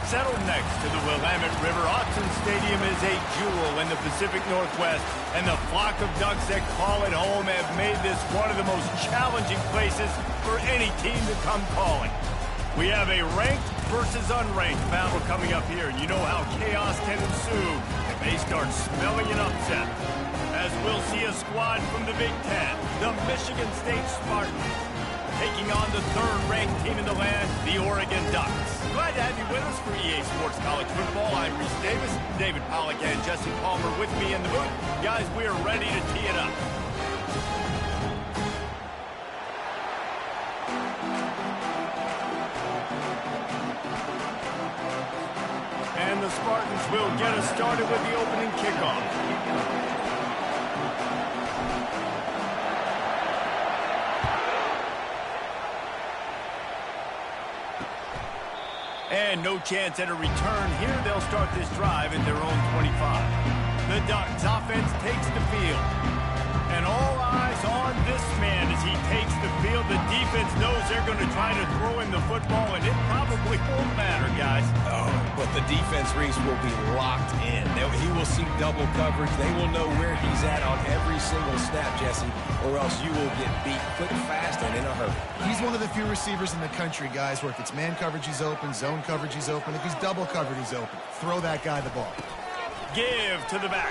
Settled next to the Willamette River, Autzen Stadium is a jewel in the Pacific Northwest, and the flock of ducks that call it home have made this one of the most challenging places for any team to come calling. We have a ranked versus unranked battle coming up here, and you know how chaos can ensue if they start smelling an upset. As we'll see a squad from the Big Ten, the Michigan State Spartans, taking on the third-ranked team in the land, the Oregon Ducks. Glad to have you with us for EA Sports College Football. I'm Reese Davis, David Pollack, and Jesse Palmer with me in the booth. Guys, we are ready to tee it up. And the Spartans will get us started with the opening kickoff. And no chance at a return here. They'll start this drive at their own 25. The Ducks offense takes the field. And all eyes on this man as he takes the field. The defense knows they're going to try to throw him the football, and it probably won't matter, guys. Oh, but the defense, Reese, will be locked in. He will see double coverage. They will know where he's at on every single snap, Jesse, or else you will get beat quick, fast, and in a hurry. He's one of the few receivers in the country, guys, where if it's man coverage, he's open, zone coverage, he's open. If he's double covered, he's open. Throw that guy the ball. Give to the back.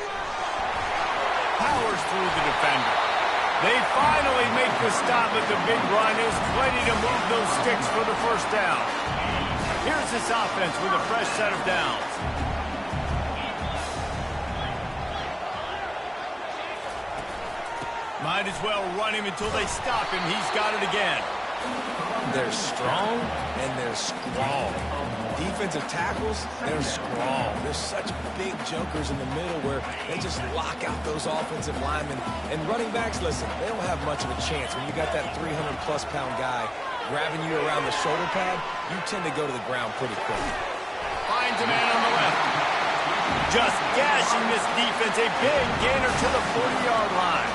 Powers through the defender. They finally make the stop at the big run. Is plenty to move those sticks for the first down. Here's this offense with a fresh set of downs. Might as well run him until they stop him. He's got it again. They're strong and they're strong. Defensive tackles, they're strong. There's such big jokers in the middle where they just lock out those offensive linemen. And running backs, listen, they don't have much of a chance. When you got that 300-plus pound guy grabbing you around the shoulder pad, you tend to go to the ground pretty quick. Finds a man on the left. Just gashing this defense. A big gainer to the 40-yard line.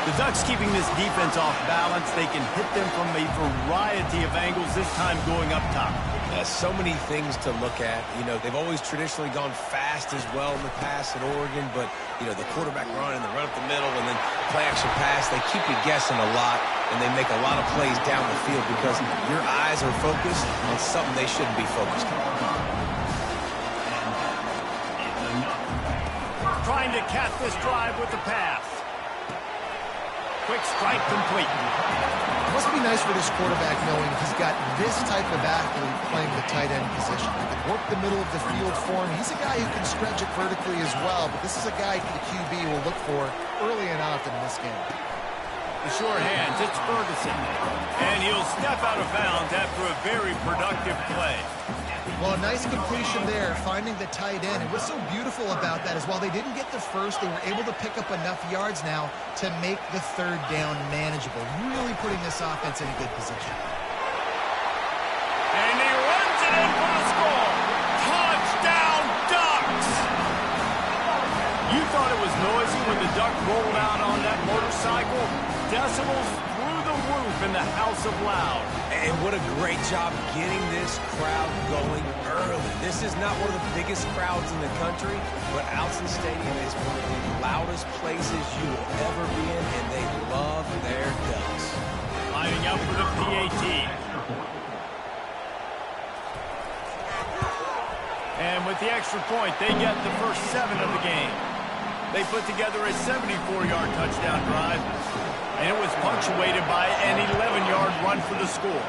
The Ducks keeping this defense off balance. They can hit them from a variety of angles, this time going up top. So many things to look at. You know, they've always traditionally gone fast as well in the past at Oregon, but, you know, the quarterback run and the run up the middle and then play-action pass, they keep you guessing a lot, and they make a lot of plays down the field because your eyes are focused on something they shouldn't be focused on. Trying to cap this drive with the pass. Quick strike complete. It must be nice for this quarterback knowing he's got this type of athlete playing the tight end position. He can work the middle of the field for him. He's a guy who can stretch it vertically as well, but this is a guy the QB will look for early and often in this game. The sure hands, it's Ferguson. And he'll step out of bounds after a very productive play. Well, a nice completion there, finding the tight end. And what's so beautiful about that is while they didn't get the first, they were able to pick up enough yards now to make the third down manageable. Really putting this offense in a good position. And he runs it in for the score. Touchdown, Ducks! You thought it was noisy when the Duck rolled out on that motorcycle? Decibels through the roof in the House of Loud. And what a great job getting this crowd going early. This is not one of the biggest crowds in the country, but Autzen Stadium is one of the loudest places you will ever be in, and they love their Ducks. Lining up for the PAT. And with the extra point, they get the first 7 of the game. They put together a 74-yard touchdown drive. And it was punctuated by an 11-yard run for the score.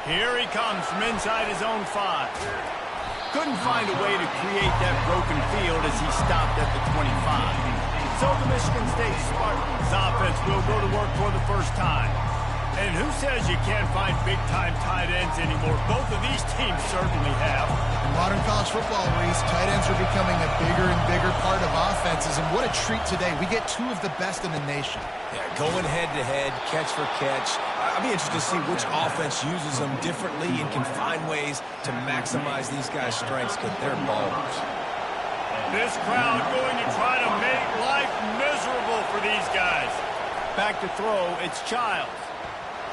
Here he comes from inside his own 5. Couldn't find a way to create that broken field as he stopped at the 25. So the Michigan State Spartans offense will go to work for the first time. And who says you can't find big-time tight ends anymore? Both of these teams certainly have. In modern college football, Reese, tight ends are becoming a bigger and bigger part of offenses. And what a treat today. We get 2 of the best in the nation. Yeah, going head-to-head, catch for catch. I'll be interested to see which offense uses them differently and can find ways to maximize these guys' strengths because they're ballers. This crowd going to try to make life miserable for these guys. Back to throw, it's Childs.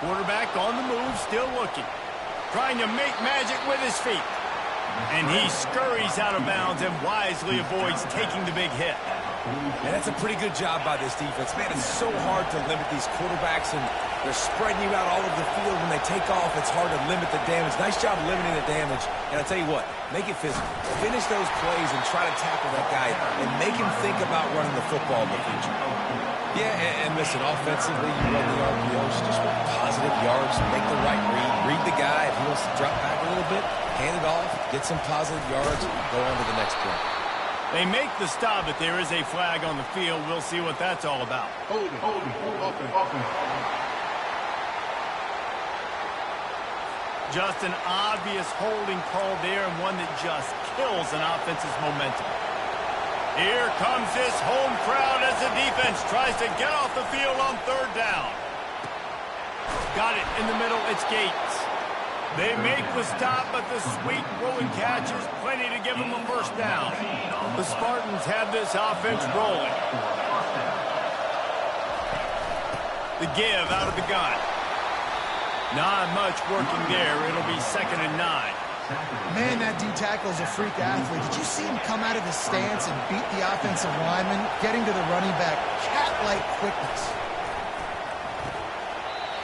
Quarterback on the move, still looking. trying to make magic with his feet. And he scurries out of bounds and wisely avoids taking the big hit. And that's a pretty good job by this defense. Man, it's so hard to limit these quarterbacks, and they're spreading you out all over the field. When they take off, it's hard to limit the damage. Nice job limiting the damage. And I'll tell you what, make it physical. Finish those plays and try to tackle that guy and make him think about running the football in the future. Yeah, and listen, offensively, you run the RPOs, just want positive yards, make the right read the guy. If he wants to drop back a little bit, hand it off, get some positive yards, go on to the next play. They make the stop, but there is a flag on the field. We'll see what that's all about. Hold it. Just an obvious holding call there, and one that just kills an offense's momentum. Here comes this home crowd as the defense tries to get off the field on third down. Got it in the middle. It's Gates. They make the stop, but the sweet rolling catch is plenty to give them a first down. The Spartans have this offense rolling. The give out of the gun. Not much working there. It'll be 2nd and 9. Man, that D-tackle's a freak athlete. Did you see him come out of his stance and beat the offensive lineman, getting to the running back? Cat-like quickness.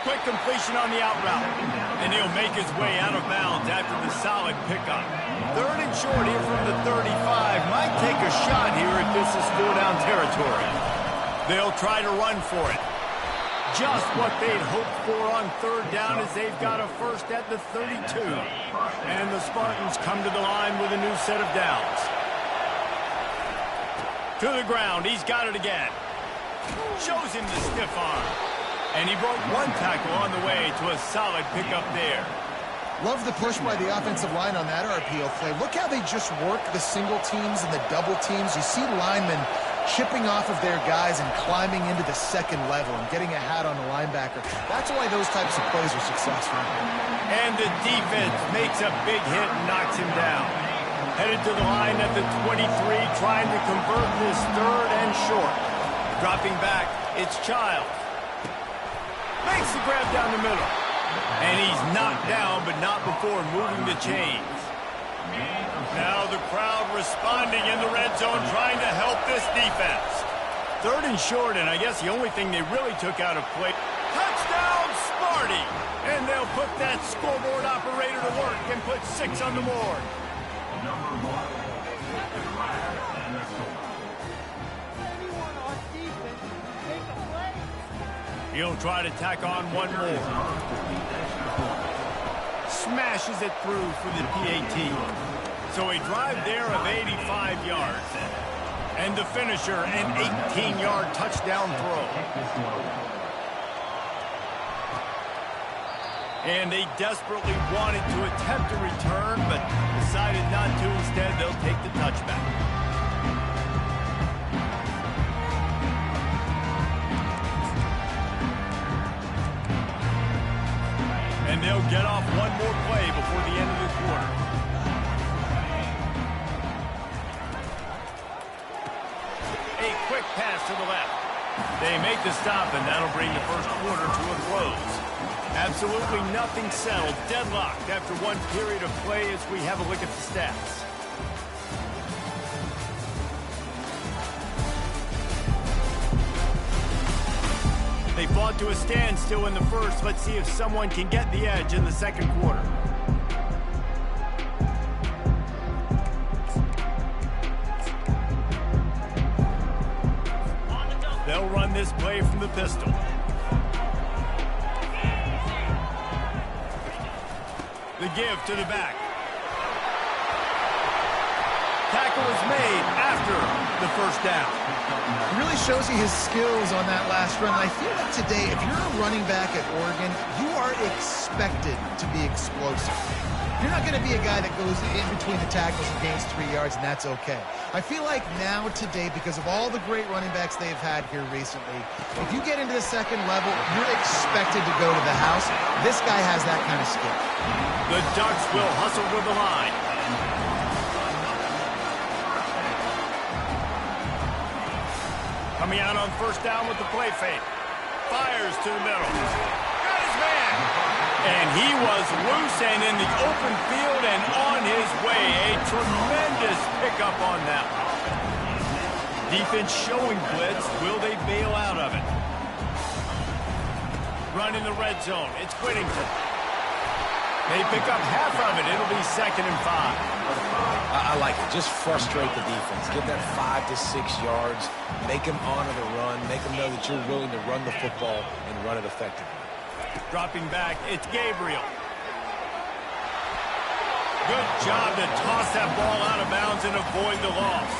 Quick completion on the out route. And he'll make his way out of bounds after the solid pickup. 3rd and short here from the 35. Might take a shot here if this is 4-down territory. They'll try to run for it. Just what they'd hoped for on 3rd down as they've got a first at the 32. And the Spartans come to the line with a new set of downs. To the ground. He's got it again. Shows him the stiff arm. And he broke one tackle on the way to a solid pickup there. Love the push by the offensive line on that RPO play. Look how they just work the single teams and the double teams. You see linemen chipping off of their guys and climbing into the second level and getting a hat on the linebacker. That's why those types of plays are successful. And the defense makes a big hit and knocks him down. Headed to the line at the 23, trying to convert this 3rd and short. Dropping back, it's Childs. Makes the grab down the middle. And he's knocked down, but not before moving the chains. Now the crowd responding in the red zone, trying to help this defense. 3rd and short, and I guess the only thing they really took out of play. Touchdown, Sparty! And they'll put that scoreboard operator to work and put 6 on the board. He'll try to tack on one more. Smashes it through for the PAT. So a drive there of 85 yards. And the finisher, an 18-yard touchdown throw. And they desperately wanted to attempt a return, but decided not to. Instead, they'll take the touchback. And they'll get off one more play before the end of the quarter. A quick pass to the left. They make the stop, and that'll bring the first quarter to a close. Absolutely nothing settled. Deadlocked after one period of play as we have a look at the stats. They fought to a standstill in the first. Let's see if someone can get the edge in the second quarter. They'll run this play from the pistol. The give to the back. Tackle is made after the first down. It really shows you his skills on that last run. And I feel like today, if you're a running back at Oregon, you are expected to be explosive. You're not going to be a guy that goes in between the tackles and gains 3 yards, and that's okay. I feel like now today, because of all the great running backs they've had here recently, if you get into the second level, you're expected to go to the house. This guy has that kind of skill. The Ducks will hustle to the line. Coming out on first down with the play fake. Fires to the middle. Got his man. And he was loose and in the open field and on his way. A tremendous pickup on that one. Defense showing blitz. Will they bail out of it? Run in the red zone. It's Whittington. They pick up half of it. It'll be 2nd and 5. I like it. Just frustrate the defense. Get that 5 to 6 yards. Make them honor the run. Make them know that you're willing to run the football and run it effectively. Dropping back, it's Gabriel. Good job to toss that ball out of bounds and avoid the loss.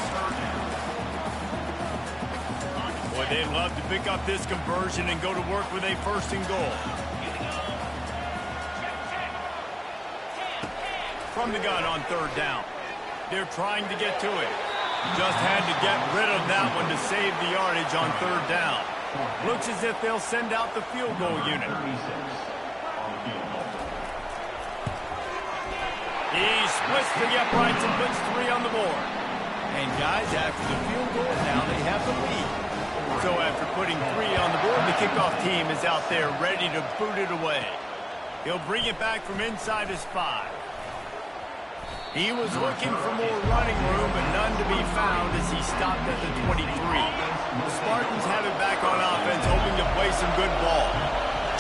Boy, they'd love to pick up this conversion and go to work with a 1st and goal. From the gun on 3rd down. They're trying to get to it. Just had to get rid of that one to save the yardage on 3rd down. Looks as if they'll send out the field goal unit. He splits to the uprights and puts 3 on the board. And guys, after the field goal, now they have the lead. So after putting 3 on the board, the kickoff team is out there ready to boot it away. He'll bring it back from inside his 5. He was looking for more running room, but none to be found as he stopped at the 23. The Spartans have it back on offense, hoping to play some good ball.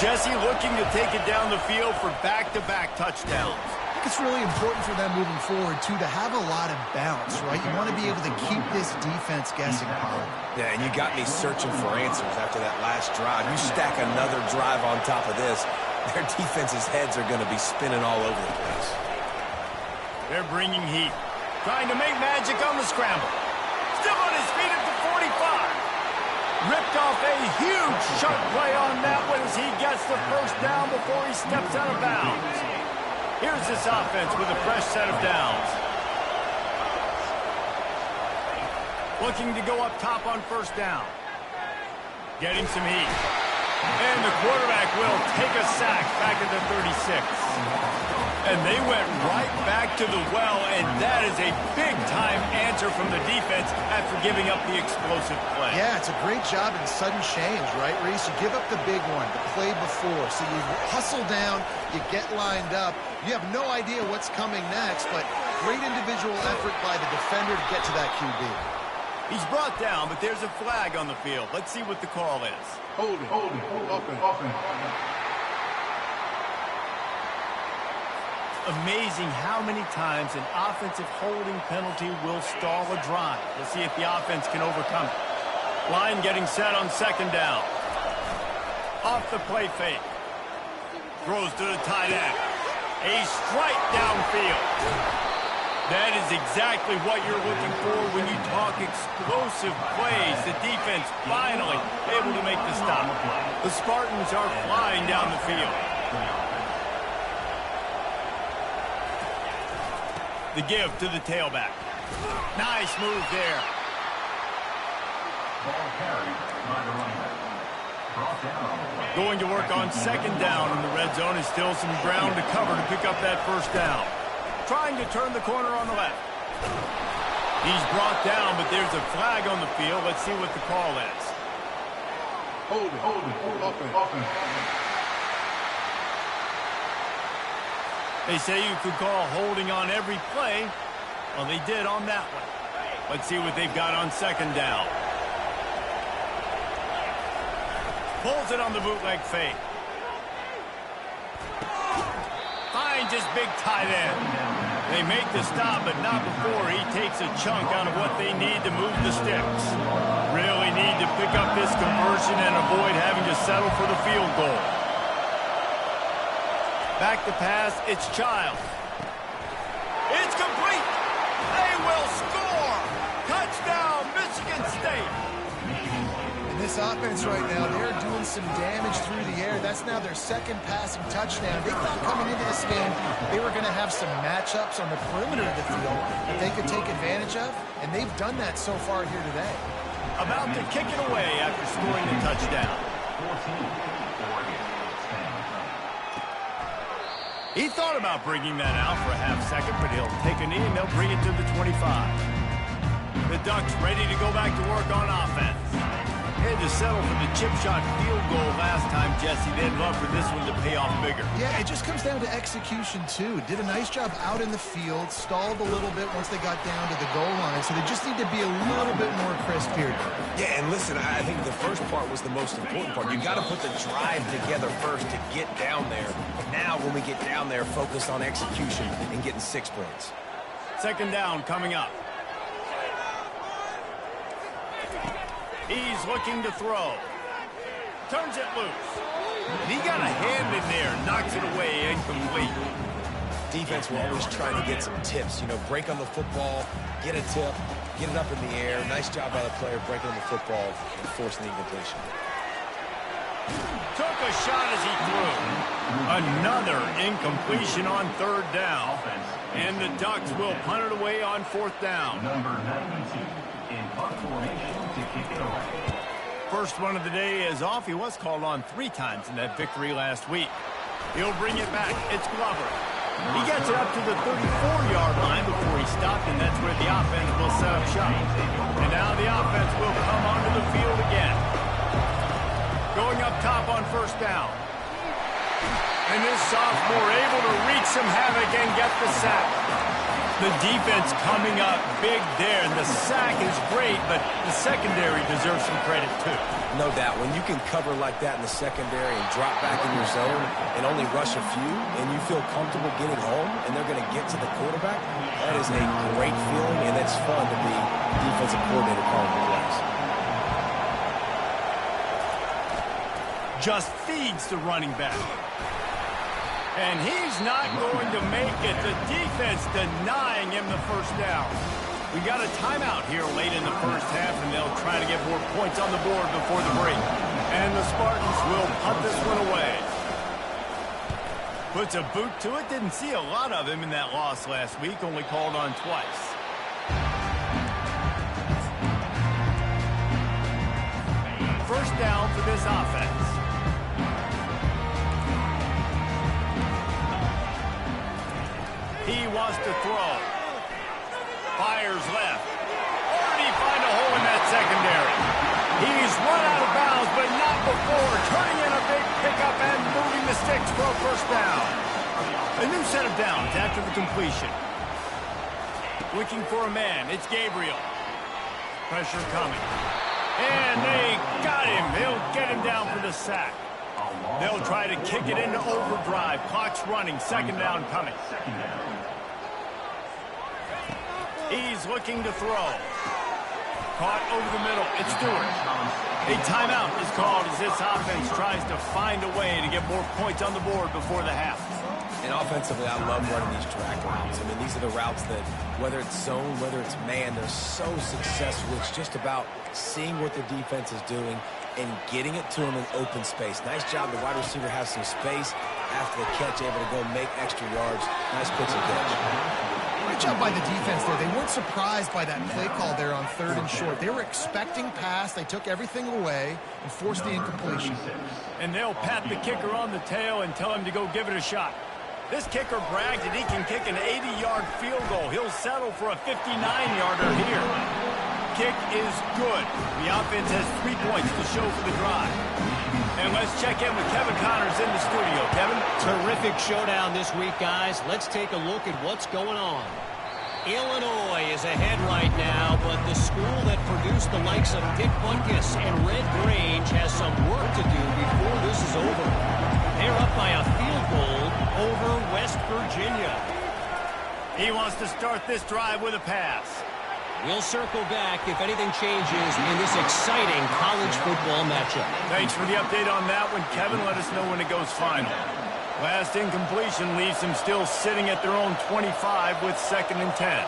Jesse looking to take it down the field for back-to-back touchdowns. I think it's really important for them moving forward, too, to have a lot of bounce, right? You want to be able to keep this defense guessing, Colin. Yeah, and you got me searching for answers after that last drive. You stack another drive on top of this, their defense's heads are going to be spinning all over the place. They're bringing heat. Trying to make magic on the scramble. Still on his feet at the 45. Ripped off a huge chunk play on that one as he gets the 1st down before he steps out of bounds. Here's this offense with a fresh set of downs. Looking to go up top on 1st down. Getting some heat. And the quarterback will take a sack back at the 36. And they went right back to the well, and that is a big-time answer from the defense after giving up the explosive play. Yeah, it's a great job in sudden change, right, Reese? You give up the big one, the play before, so you hustle down, you get lined up. You have no idea what's coming next, but great individual effort by the defender to get to that QB. He's brought down, but there's a flag on the field. Let's see what the call is. Hold it. Offense. Amazing how many times an offensive holding penalty will stall a drive. We'll see if the offense can overcome it. Line getting set on 2nd down. Off the play fake. Throws to the tight end. A strike downfield. That is exactly what you're looking for when you talk explosive plays. The defense finally able to make the stop. The Spartans are flying down the field. The give to the tailback. Nice move there. Going to work on 2nd down in the red zone is still some ground to cover to pick up that 1st down. Trying to turn the corner on the left. He's brought down, but there's a flag on the field. Let's see what the call is. Hold it. Offense. They say you could call holding on every play. Well, they did on that one. Let's see what they've got on 2nd down. Pulls it on the bootleg fake. Finds his big tight end. They make the stop, but not before he takes a chunk out of what they need to move the sticks. Really need to pick up this conversion and avoid having to settle for the field goal. Back to pass, it's Childs. It's complete. They will score. Touchdown, Michigan State. And this offense right now, they're doing some damage through the air. That's now their 2nd passing touchdown. They thought coming into this game they were going to have some matchups on the perimeter of the field that they could take advantage of, and they've done that so far here today. About to kick it away after scoring the touchdown. He thought about bringing that out for a half-second, but he'll take a knee and they'll bring it to the 25. The Ducks ready to go back to work on offense. Had to settle for the chip shot field goal last time, Jesse. They'd love for this one to pay off bigger. Yeah, it just comes down to execution, too. Did a nice job out in the field, stalled a little bit once they got down to the goal line, so they just need to be a little bit more crisp here. Yeah, and listen, I think the first part was the most important part. You got to put the drive together first to get down there. Now, when we get down there, focus on execution and getting 6 points. Second down coming up. He's looking to throw. Turns it loose. He got a hand in there, knocks it away, incomplete. Defense will always try to get some tips. You know, break on the football, get a tip, get it up in the air. Nice job by the player breaking on the football and forcing the incompletion. Took a shot as he threw. Another incompletion on third down. And the Ducks will punt it away on fourth down. Number 92 in punt formation to kick it away. First one of the day is off. He was called on 3 times in that victory last week. He'll bring it back. It's Glover. He gets it up to the 34-yard line before he stopped, and that's where the offense will set up shop. And now the offense will come onto the field again. Going up top on first down. And this sophomore able to wreak some havoc and get the sack. The defense coming up big there, and the sack is great, but the secondary deserves some credit too. No doubt. When you can cover like that in the secondary and drop back in your zone and only rush a few, and you feel comfortable getting home, and they're going to get to the quarterback, that is a great feeling, and it's fun to be defensive coordinator calling the plays. Just feeds the running back. And he's not going to make it. The defense denying him the first down. We got a timeout here late in the first half, and they'll try to get more points on the board before the break. And the Spartans will punt this one away. Puts a boot to it. Didn't see a lot of him in that loss last week. Only called on twice. First down for this offense. He wants to throw. Fires left. Or did he find a hole in that secondary? He's run out of bounds, but not before. Turning in a big pickup and moving the sticks for a first down. A new set of downs after the completion. Looking for a man. It's Gabriel. Pressure coming. And they got him. They'll get him down for the sack. They'll try to kick it into overdrive. Clock's running. Second down coming. He's looking to throw. Caught over the middle. It's Stewart. A timeout is called as this offense tries to find a way to get more points on the board before the half. And offensively, I love running these track routes. I mean, these are the routes that, whether it's zone, whether it's man, they're so successful. It's just about seeing what the defense is doing and getting it to him in open space. Nice job. The wide receiver has some space after the catch, able to go make extra yards. Nice pitch and catch. Great job by the defense there. They weren't surprised by that play call there on third and short. They were expecting pass. They took everything away and forced the incompletion. And they'll pat the kicker on the tail and tell him to go give it a shot. This kicker bragged that he can kick an 80-yard field goal. He'll settle for a 59-yarder here. Kick is good. The offense has 3 points to show for the drive. And let's check in with Kevin Connors in the studio. Kevin? Terrific showdown this week, guys. Let's take a look at what's going on. Illinois is ahead right now, but the school that produced the likes of Dick Butkus and Red Grange has some work to do before this is over. They're up by a field goal over West Virginia. He wants to start this drive with a pass. We'll circle back if anything changes in this exciting college football matchup. Thanks for the update on that one, Kevin. Let us know when it goes final. Last incompletion leaves them still sitting at their own 25 with 2nd and 10.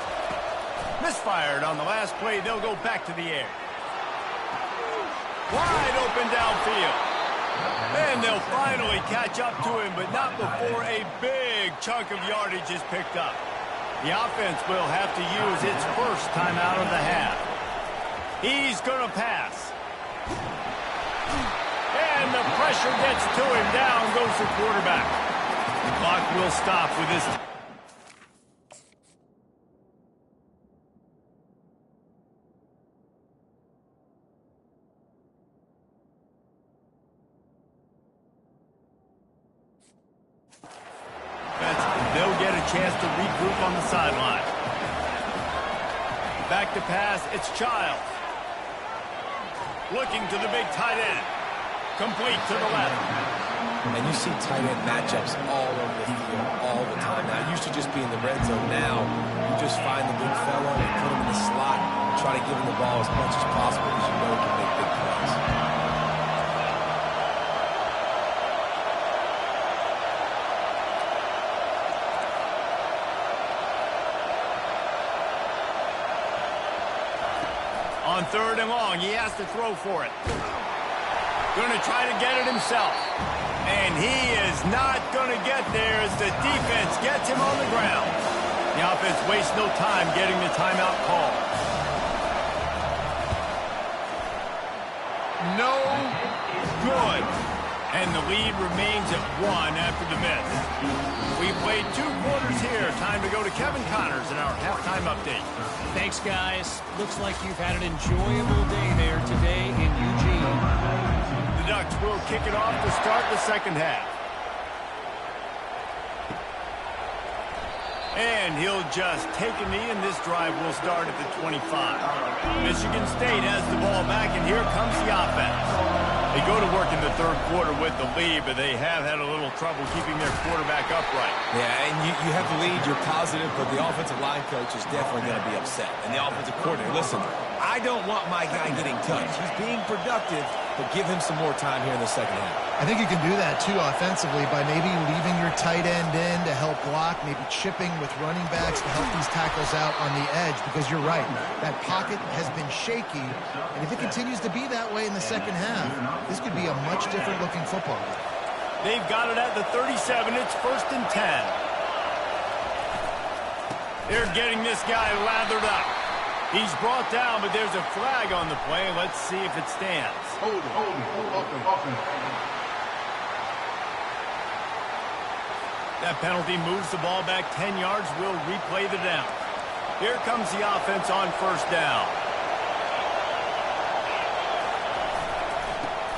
Misfired on the last play. They'll go back to the air. Wide open downfield. And they'll finally catch up to him, but not before a big chunk of yardage is picked up. The offense will have to use its first timeout of the half. He's going to pass. And the pressure gets to him. Down goes the quarterback. The clock will stop with this. a chance to regroup on the sideline. Back to pass, it's Childs. Looking to the big tight end. Complete to the left. And you see tight end matchups all over the field all the time. Now, it used to just be in the red zone. Now, you just find the big fella, you put him in the slot, and try to give him the ball as much as possible because you know he can make big plays. On 3rd and long, he has to throw for it. Going to try to get it himself. And he is not going to get there as the defense gets him on the ground. The offense wastes no time getting the timeout call. No good. And the lead remains at 1 after the miss. We played 2 quarters here. Time to go to Kevin Connors in our halftime update. Thanks, guys. Looks like you've had an enjoyable day there today in Eugene. The Ducks will kick it off to start the second half. And he'll just take a knee, and this drive will start at the 25. Michigan State has the ball back, and here comes the offense. They go to work in the 3rd quarter with the lead, but they have had a little trouble keeping their quarterback upright. Yeah, and you have the lead, you're positive, but the offensive line coach is definitely going to be upset. And the offensive coordinator, listen, I don't want my guy getting touched. He's being productive, but give him some more time here in the second half. I think you can do that, too, offensively, by maybe leaving your tight end in to help block, maybe chipping with running backs to help these tackles out on the edge, because you're right. That pocket has been shaky, and if it continues to be that way in the second half, this could be a much different-looking football game. They've got it at the 37. It's 1st and 10. They're getting this guy lathered up. He's brought down, but there's a flag on the play. Let's see if it stands. Hold it. Offense. That penalty moves the ball back 10 yards. We'll replay the down. Here comes the offense on 1st down.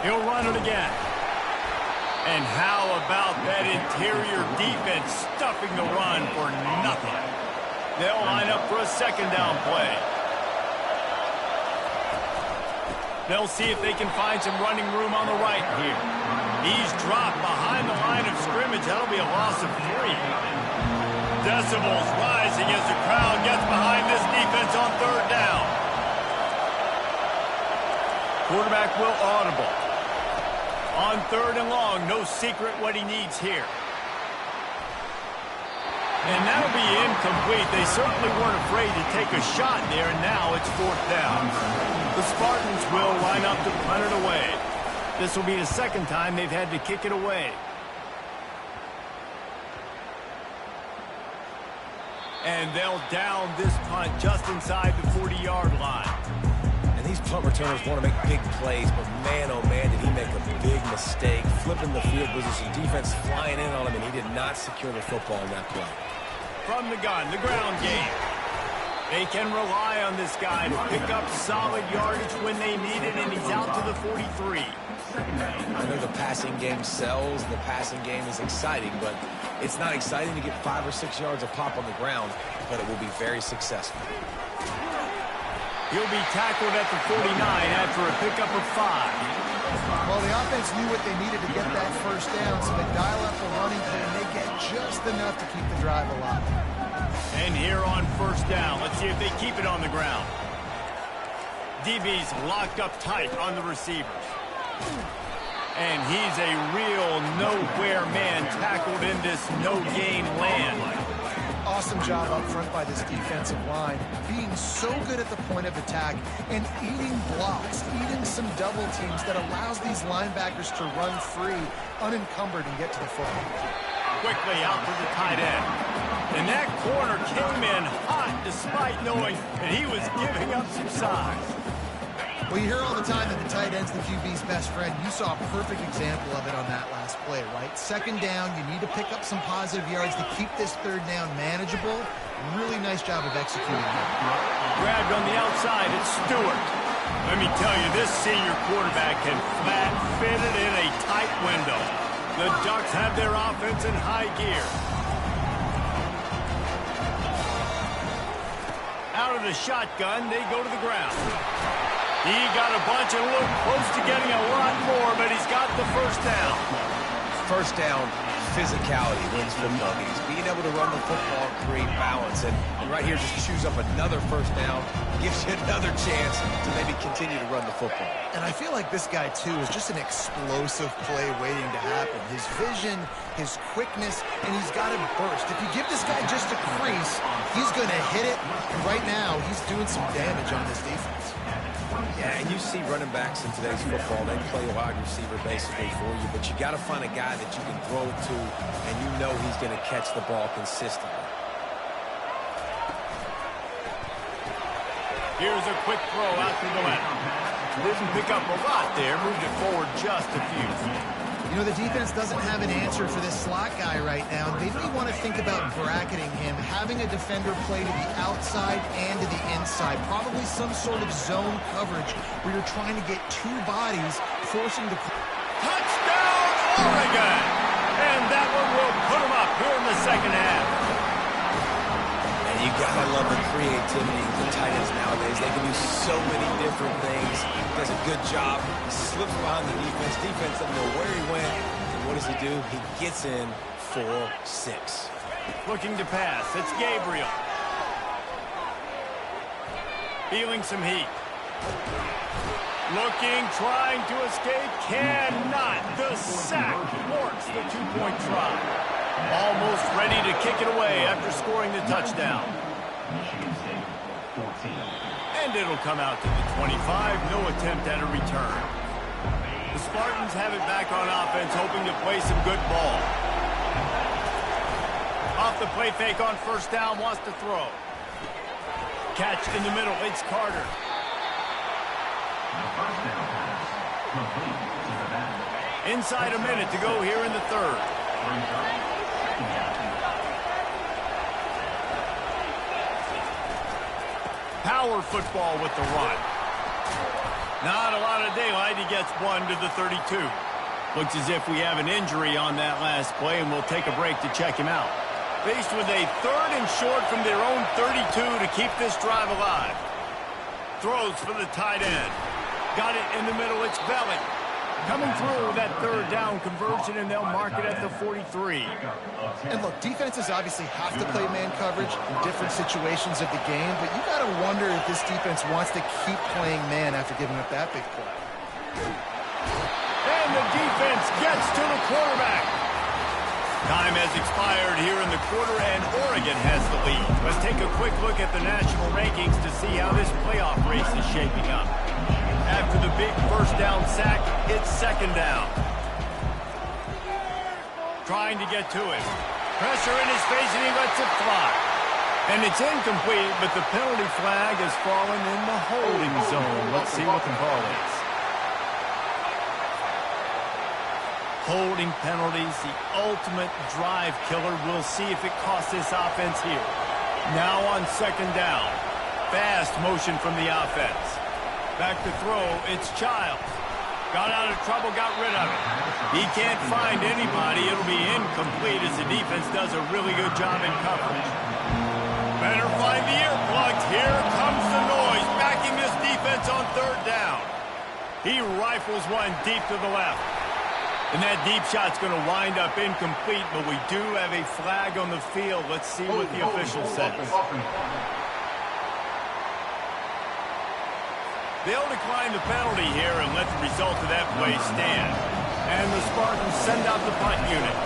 He'll run it again. And how about that interior defense stuffing the run for nothing? They'll line up for a 2nd down play. They'll see if they can find some running room on the right here. He's dropped behind the line of scrimmage. That'll be a loss of 3. Decibels rising as the crowd gets behind this defense on 3rd down. Quarterback will audible. On 3rd and long, no secret what he needs here. And that'll be incomplete. They certainly weren't afraid to take a shot there, and now it's 4th down. The Spartans will line up to punt it away. This will be the 2nd time they've had to kick it away. And they'll down this punt just inside the 40-yard line. And these punt returners want to make big plays, but man, oh man, did he make a big mistake. Flipping the field position, defense flying in on him, and he did not secure the football in that play. From the gun, the ground game. They can rely on this guy to pick up solid yardage when they need it, and he's out to the 43. I know the passing game sells, and the passing game is exciting, but it's not exciting to get 5 or 6 yards of pop on the ground, but it will be very successful. He'll be tackled at the 49 after a pickup of 5. Well, the offense knew what they needed to get that 1st down, so they dial up the running play, and they get just enough to keep the drive alive. And here on 1st down, let's see if they keep it on the ground. DB's locked up tight on the receivers. And he's a real nowhere man tackled in this no-gain land. Awesome job up front by this defensive line, being so good at the point of attack and eating blocks, eating some double teams that allows these linebackers to run free, unencumbered, and get to the football. Quickly out to the tight end. And that corner came in hot despite knowing that he was giving up some size. Well, you hear all the time that the tight end's the QB's best friend. You saw a perfect example of it on that last play, right? 2nd down, you need to pick up some positive yards to keep this 3rd down manageable. Really nice job of executing that. Grabbed on the outside, it's Stewart. Let me tell you, this senior quarterback can flat fit it in a tight window. The Ducks have their offense in high gear. out of the shotgun, they go to the ground. He got a bunch and looked close to getting a lot more, but he's got the first down. First down, physicality wins football games. Being able to run the football, create balance, and right here just chews up another first down, gives you another chance to maybe continue to run the football. And I feel like this guy, too, is just an explosive play waiting to happen. His vision, his quickness, and he's got a burst. If you give this guy just a crease, he's going to hit it. And right now, he's doing some damage on this defense. Yeah, and you see running backs in today's football, they play a wide receiver basically for you, but you got to find a guy that you can throw it to, and you know he's going to catch the ball consistently. Here's a quick throw out to the left. Didn't pick up a lot there, moved it forward just a few. You know, the defense doesn't have an answer for this slot guy right now. They may want to think about bracketing him, having a defender play to the outside and to the inside. Probably some sort of zone coverage where you're trying to get two bodies, forcing the... Touchdown, Oregon! And that one will put them up here in the second half. And you gotta love the creativity of the tight ends nowadays. They can do so many different things. He does a good job. He slips behind the defense. Defense doesn't know where he went. And what does he do? He gets in for 6. Looking to pass. It's Gabriel. Feeling some heat. Looking, trying to escape. Cannot. The sack works the two-point try. Almost ready to kick it away after scoring the touchdown. And it'll come out to the 25. No attempt at a return. The Spartans have it back on offense, hoping to play some good ball. Off the play fake on first down, wants to throw. Catch in the middle, it's Carter. Inside a minute to go here in the third. Power football with the run. Not a lot of daylight. He gets 1 to the 32. Looks as if we have an injury on that last play, and we'll take a break to check him out. Faced with a 3rd and short from their own 32 to keep this drive alive. Throws for the tight end. Got it in the middle. It's Bellick. Coming through with that 3rd down conversion, and they'll mark it at the 43. And look, defenses obviously have to play man coverage in different situations of the game, but you got to wonder if this defense wants to keep playing man after giving up that big play. And the defense gets to the quarterback. Time has expired here in the quarter, and Oregon has the lead. Let's take a quick look at the national rankings to see how this playoff race is shaping up. After the big first down sack, it's 2nd down. Trying to get to it. Pressure in his face, and he lets it fly. And it's incomplete, but the penalty flag has fallen in the holding zone. Let's see what the call is. Holding penalties, the ultimate drive killer. We'll see if it costs this offense here. Now on 2nd down. Fast motion from the offense. Back to throw, it's Childs. Got out of trouble, got rid of it. He can't find anybody. It'll be incomplete as the defense does a really good job in coverage. Better find the earplugs. Here comes the noise, backing this defense on 3rd down. He rifles one deep to the left. And that deep shot's going to wind up incomplete, but we do have a flag on the field. Let's see what the official says. They'll decline the penalty here and let the result of that play stand. And the Spartans send out the punt unit.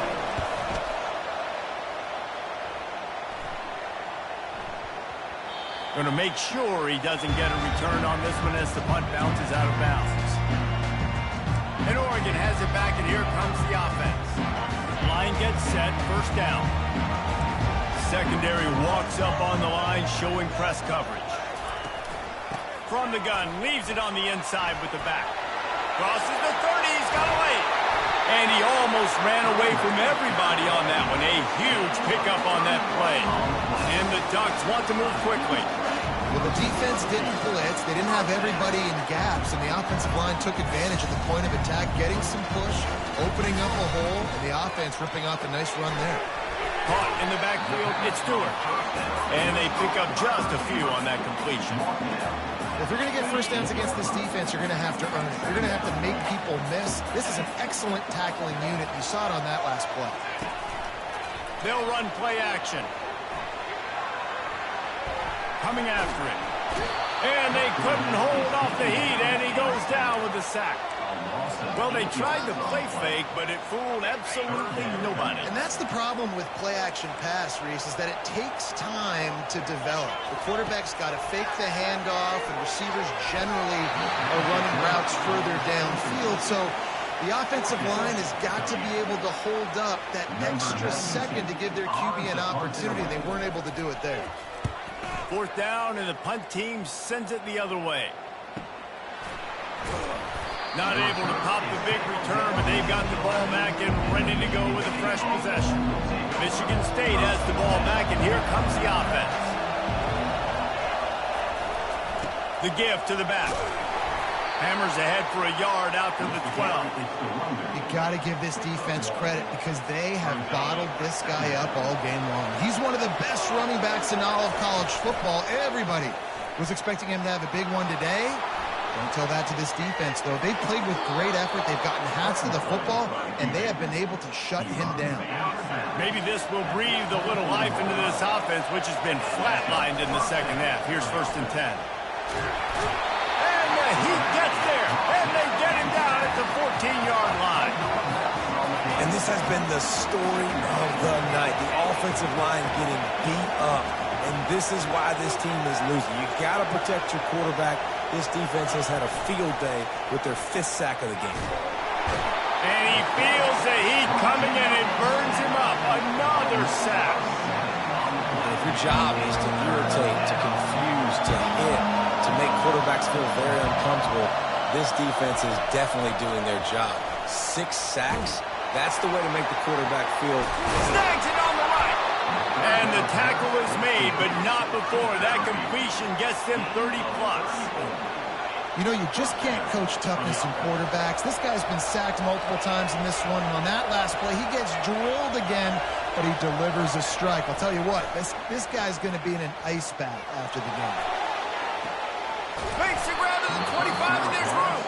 Going to make sure he doesn't get a return on this one as the punt bounces out of bounds. And Oregon has it back, and here comes the offense. Line gets set, 1st down. Secondary walks up on the line, showing press coverage. From the gun, leaves it on the inside with the back. Crosses the 30, he's got away. And he almost ran away from everybody on that one. A huge pickup on that play. And the Ducks want to move quickly. Well, the defense didn't blitz. They didn't have everybody in gaps, and the offensive line took advantage at the point of attack, getting some push, opening up a hole, and the offense ripping off a nice run there. caught in the backfield. It's Stewart. And they pick up just a few on that completion. If you're going to get first downs against this defense, you're going to have to earn it. You're going to have to make people miss. This is an excellent tackling unit. You saw it on that last play. They'll run play action. Coming after it. And they couldn't hold off the heat, and he goes down with the sack. Well, they tried the play fake, but it fooled absolutely nobody. And that's the problem with play-action pass, Reese, is that it takes time to develop. The quarterback's got to fake the handoff, and receivers generally are running routes further downfield. So the offensive line has got to be able to hold up that extra second to give their QB an opportunity. They weren't able to do it there. Fourth down, and the punt team sends it the other way. Not able to pop the big return, but they've got the ball back and ready to go with a fresh possession. Michigan State has the ball back, and here comes the offense. The give to the back. Hammers ahead for a yard out to the 12. You got to give this defense credit because they have bottled this guy up all game long. He's one of the best running backs in all of college football. Everybody was expecting him to have a big one today. Don't tell that to this defense, though. They've played with great effort. They've gotten hats to the football, and they have been able to shut him down. Maybe this will breathe a little life into this offense, which has been flatlined in the second half. Here's 1st and 10. And the Heat gets there, and they get him down at the 14-yard line. And this has been the story of the night. The offensive line getting beat up. And this is why this team is losing. You got to protect your quarterback. This defense has had a field day with their 5th sack of the game. And he feels the heat coming, and it burns him up. Another sack. And if your job is to irritate, to confuse, to hit, to make quarterbacks feel very uncomfortable, this defense is definitely doing their job. 6 sacks, that's the way to make the quarterback feel. Snags it on the right. And the tackle is made, but not before. That completion gets them 30-plus. You know, you just can't coach toughness in quarterbacks. This guy's been sacked multiple times in this one, and on that last play, he gets drilled again, but he delivers a strike. I'll tell you what, this guy's going to be in an ice bath after the game. Makes the grab at the 25, and there's room.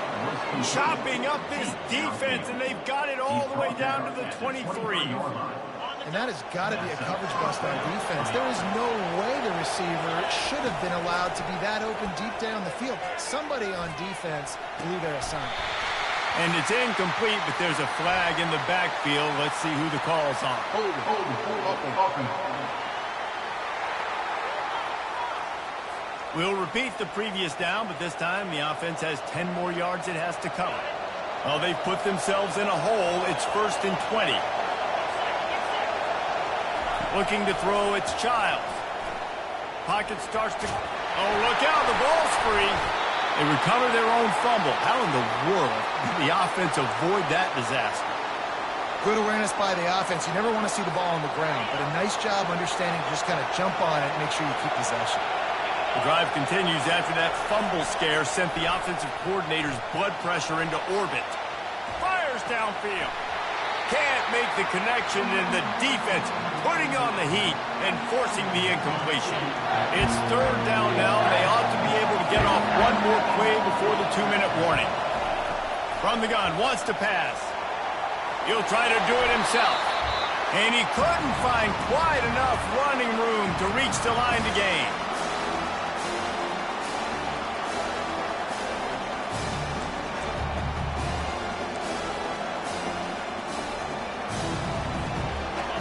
Chopping up this defense, and they've got it all the way down to the 23. And that has got to be a coverage bust on defense. There is no way the receiver should have been allowed to be that open deep down the field. Somebody on defense blew their assignment. And it's incomplete, but there's a flag in the backfield. Let's see who the call's on. We'll repeat the previous down, but this time the offense has 10 more yards it has to cover. Well, they've put themselves in a hole. It's 1st and 20. Looking to throw, it's Childs. Pocket starts to... Oh, look out, the ball's free. They recover their own fumble. How in the world did the offense avoid that disaster? Good awareness by the offense. You never want to see the ball on the ground, but a nice job understanding to just kind of jump on it and make sure you keep possession. The drive continues after that fumble scare sent the offensive coordinator's blood pressure into orbit. Fires downfield. Can't make the connection, and the defense putting on the heat and forcing the incompletion. It's 3rd down now, and they ought to be able to get off one more play before the 2-minute warning. From the gun, wants to pass. He'll try to do it himself. And he couldn't find quite enough running room to reach the line to gain.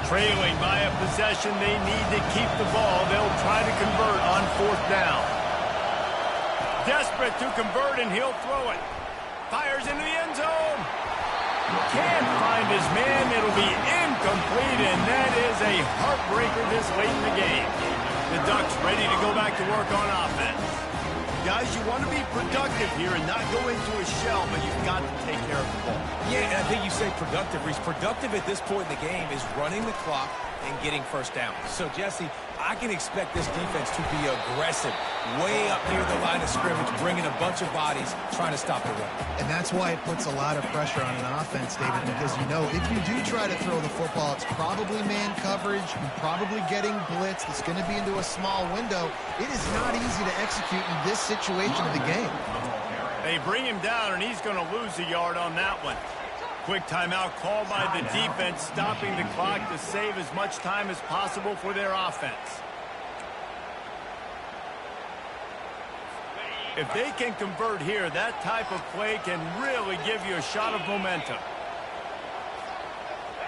Trailing by a possession, they need to keep the ball. They'll try to convert on 4th down. Desperate to convert, and he'll throw it. Fires into the end zone. Can't find his man. It'll be incomplete, and that is a heartbreaker this late in the game. The Ducks ready to go back to work on offense. guys, you want to be productive here and not go into a shell, but you've got to take care of the ball. Yeah, and I think you say productive, Reese. Productive at this point in the game is running the clock and getting first down. So, Jesse, I can expect this defense to be aggressive, way up near the line of scrimmage, bringing a bunch of bodies, trying to stop the run. And that's why it puts a lot of pressure on an offense, David, because you know if you do try to throw the football, it's probably man coverage, you're probably getting blitzed, it's going to be into a small window. It is not easy to execute in this situation of the game. They bring him down, and he's going to lose a yard on that one. Quick timeout called by the defense, stopping the clock to save as much time as possible for their offense. If they can convert here, that type of play can really give you a shot of momentum.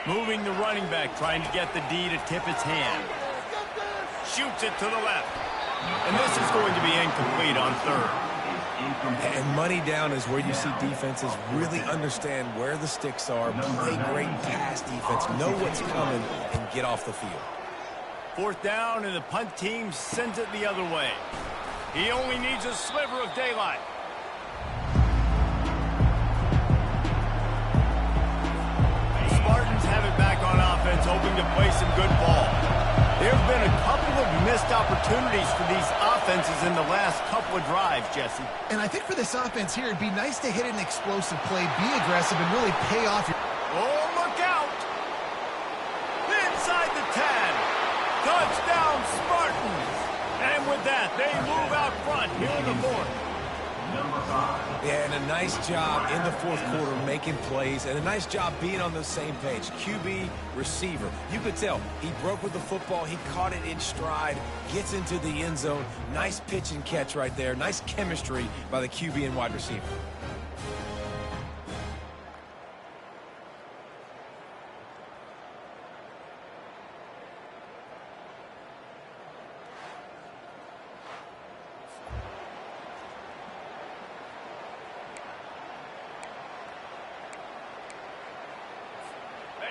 Moving the running back, trying to get the D to tip his hand. Shoots it to the left. And this is going to be incomplete on third. And money down is where you see defenses really understand where the sticks are, play great pass defense, know what's coming, and get off the field. Fourth down, and the punt team sends it the other way. He only needs a sliver of daylight. Spartans have it back on offense, hoping to play some good ball. There have been a couple of missed opportunities for these offenses in the last couple of drives, Jesse. And I think for this offense here, it'd be nice to hit an explosive play, be aggressive, and really pay off your... Oh, look out! Inside the 10. Touchdown, Spartans! And with that, they move out front here in the fourth. Yeah, and a nice job in the fourth quarter making plays, and a nice job being on the same page. QB, receiver. You could tell he broke with the football. He caught it in stride, gets into the end zone. Nice pitch and catch right there. Nice chemistry by the QB and wide receiver.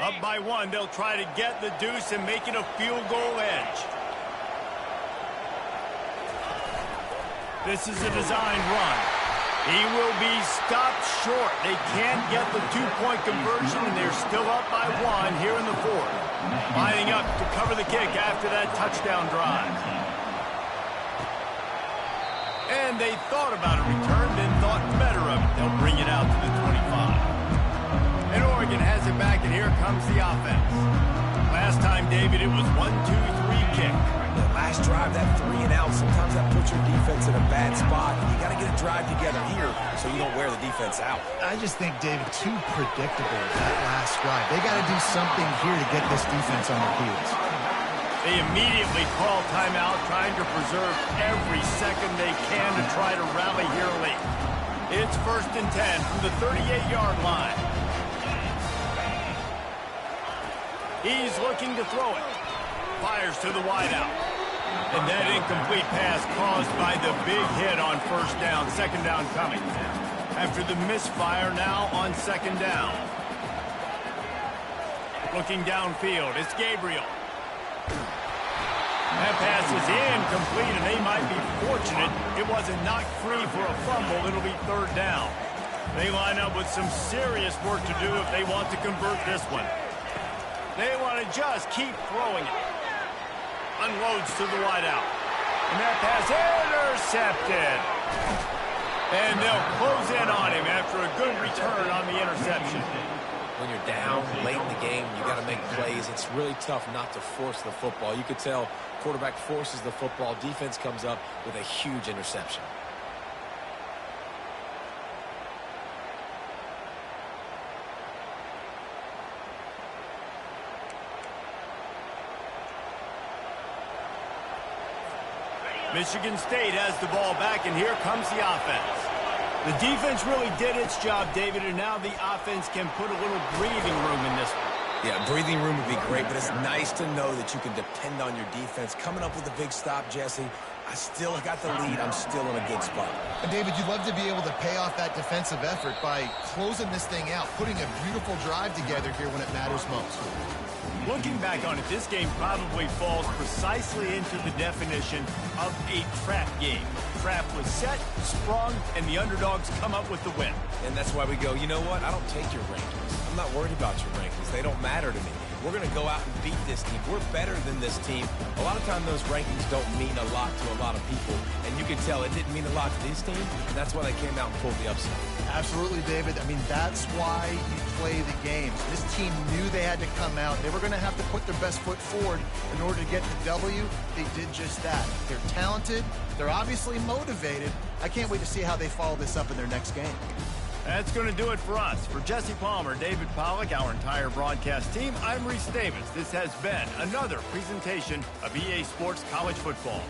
Up by one, they'll try to get the deuce and make it a field goal edge. This is a designed run. He will be stopped short. They can't get the two-point conversion, and they're still up by one here in the fourth. Lining up to cover the kick after that touchdown drive. And they thought about a return, then thought better of it. They'll bring it out to the 25. And Oregon has it back, and here comes the offense. Last time, David, it was 1-2-3 kick. The last drive, that 3 and out, sometimes that puts your defense in a bad spot. You got to get a drive together here so you don't wear the defense out. I just think, David, too predictable that last drive. They got to do something here to get this defense on their heels. They immediately call timeout, trying to preserve every second they can to try to rally here late. It's 1st and 10 from the 38-yard line. He's looking to throw it. Fires to the wideout. And that incomplete pass caused by the big hit on first down. Second down coming. After the misfire, now on second down. Looking downfield, it's Gabriel. That pass is incomplete, and they might be fortunate it wasn't knocked free for a fumble. It'll be third down. They line up with some serious work to do if they want to convert this one. They want to just keep throwing it. Unloads to the wideout. And that pass intercepted. And they'll close in on him after a good return on the interception. When you're down late in the game, you got to make plays. It's really tough not to force the football. You could tell quarterback forces the football. Defense comes up with a huge interception. Michigan State has the ball back, and here comes the offense. The defense really did its job, David, and now the offense can put a little breathing room in this one. Yeah, breathing room would be great, but it's nice to know that you can depend on your defense. Coming up with a big stop, Jesse. I still got the lead. I'm still in a good spot. And David, you'd love to be able to pay off that defensive effort by closing this thing out, putting a beautiful drive together here when it matters most. Looking back on it, this game probably falls precisely into the definition of a trap game. Trap was set, sprung, and the underdogs come up with the win. And that's why we go, you know what? I don't take your rankings. I'm not worried about your rankings. They don't matter to me. We're going to go out and beat this team. We're better than this team. A lot of times those rankings don't mean a lot to a lot of people. And you can tell it didn't mean a lot to this team. And that's why they came out and pulled the upset. Absolutely, David. I mean, that's why you play the games. This team knew they had to come out. They were going to have to put their best foot forward in order to get the W. They did just that. They're talented. They're obviously motivated. I can't wait to see how they follow this up in their next game. That's going to do it for us. For Jesse Palmer, David Pollack, our entire broadcast team, I'm Reese Davis. This has been another presentation of EA Sports College Football.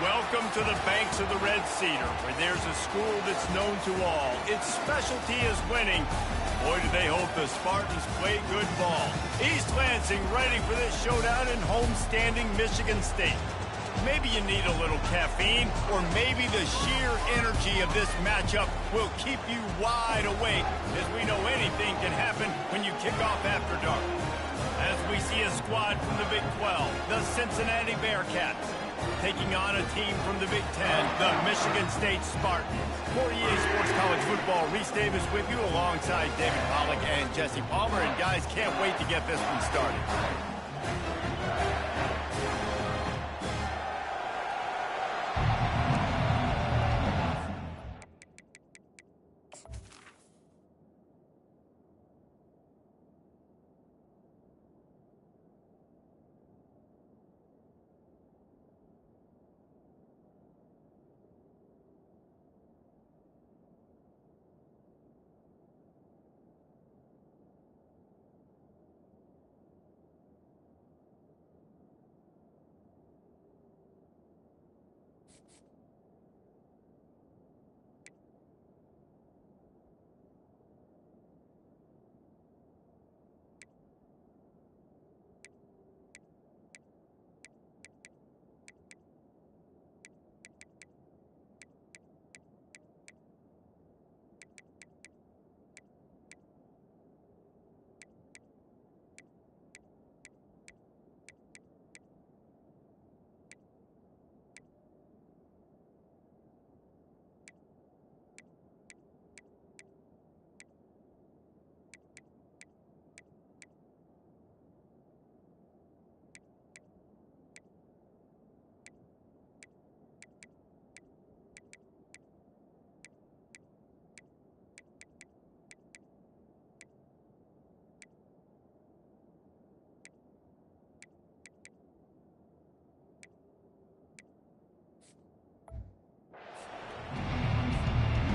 Welcome to the banks of the Red Cedar, where there's a school that's known to all. Its specialty is winning. Boy, do they hope the Spartans play good ball. East Lansing ready for this showdown in homestanding Michigan State. Maybe you need a little caffeine, or maybe the sheer energy of this matchup will keep you wide awake, as we know anything can happen when you kick off after dark. As we see a squad from the Big 12, the Cincinnati Bearcats, taking on a team from the Big 10, the Michigan State Spartans. For EA Sports College Football, Reese Davis with you alongside David Pollack and Jesse Palmer. And guys, can't wait to get this one started.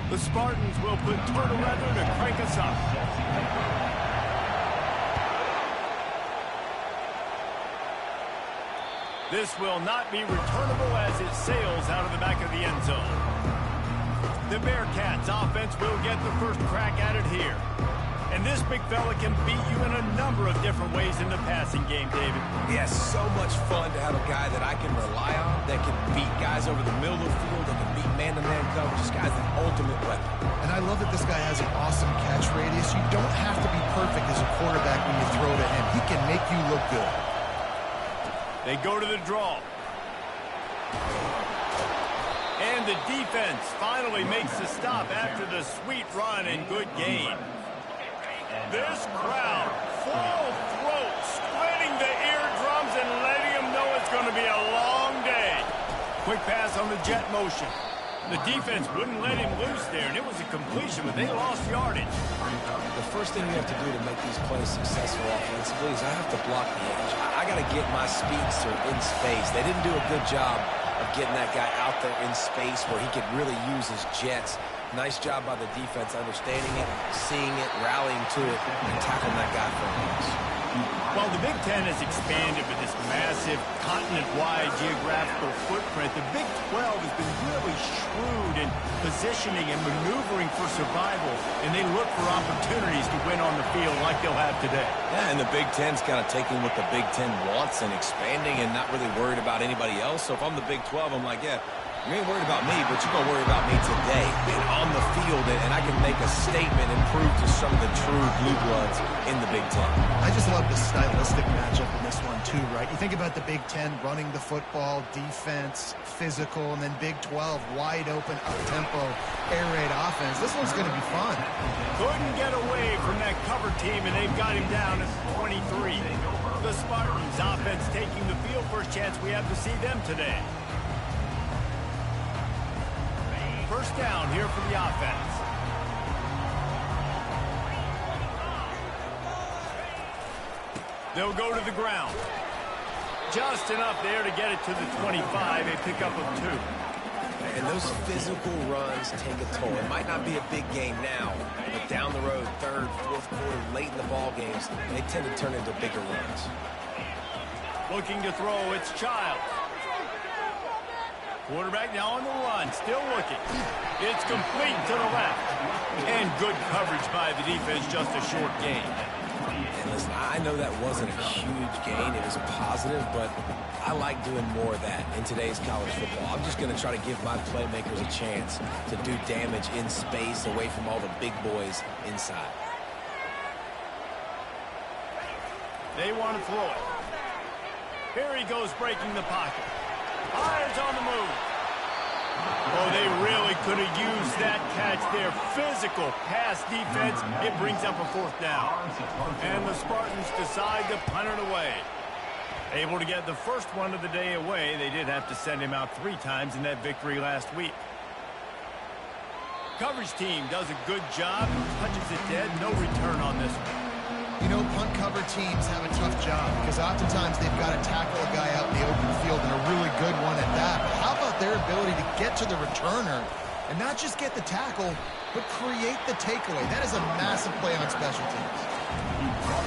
The Spartans will put turtle leather to crank us up. This will not be returnable as it sails out of the back of the end zone. The Bearcats offense will get the first crack at it here. And this big fella can beat you in a number of different ways in the passing game, David. Yes, so much fun to have a guy that I can rely on, that can beat guys over the middle of the field, that can beat man-to-man coverage. This guy's an ultimate weapon. And I love that this guy has an awesome catch radius. You don't have to be perfect as a quarterback when you throw to him. He can make you look good. They go to the draw. And the defense finally makes the stop after the sweet run and good gain. This crowd, full throat, splitting the eardrums and letting them know it's going to be a long day. Quick pass on the jet motion. The defense wouldn't let him loose there, and it was a completion, but they lost yardage. The first thing you have to do to make these plays successful offensively is I have to block the edge. I got to get my speedster in space. They didn't do a good job of getting that guy out there in space where he could really use his jets. Nice job by the defense understanding it, seeing it, rallying to it, and tackling that guy for a loss. While the Big Ten has expanded with this massive continent-wide geographical footprint, the Big 12 has been really shrewd in positioning and maneuvering for survival, and they look for opportunities to win on the field like they'll have today. Yeah, and the Big Ten's kind of taking what the Big Ten wants and expanding and not really worried about anybody else. So if I'm the Big 12, I'm like, yeah, you ain't worried about me, but you're going to worry about me today and on the field, and I can make a statement and prove to some of the true blue bloods in the Big Ten. I just love the stylistic matchup in this one, too, right? You think about the Big Ten running the football, defense, physical, and then Big 12, wide open, up-tempo, air raid offense. This one's going to be fun. Couldn't get away from that cover team, and they've got him down at 23. The Spartans offense taking the field. First chance we have to see them today. First down here for the offense. They'll go to the ground. Just enough there to get it to the 25, a pickup of 2. And those physical runs take a toll. It might not be a big game now, but down the road, third, fourth quarter, late in the ball games, they tend to turn into bigger runs. Looking to throw, it's Childs. Quarterback now on the run, still looking. It's complete to the left. And good coverage by the defense, just a short gain. And listen, I know that wasn't a huge gain. It was a positive, but I like doing more of that in today's college football. I'm just going to try to give my playmakers a chance to do damage in space away from all the big boys inside. They want to throw it. Here he goes breaking the pocket. Fires on the move. Oh, they really could have used that catch there. Physical pass defense. It brings up a fourth down. And the Spartans decide to punt it away. Able to get the first one of the day away. They did have to send him out 3 times in that victory last week. Coverage team does a good job. Punches it dead. No return on this one. You know, punt cover teams have a tough job because oftentimes they've got to tackle a guy out in the open field and a really good one at that. But how about their ability to get to the returner and not just get the tackle, but create the takeaway? That is a massive play on special teams.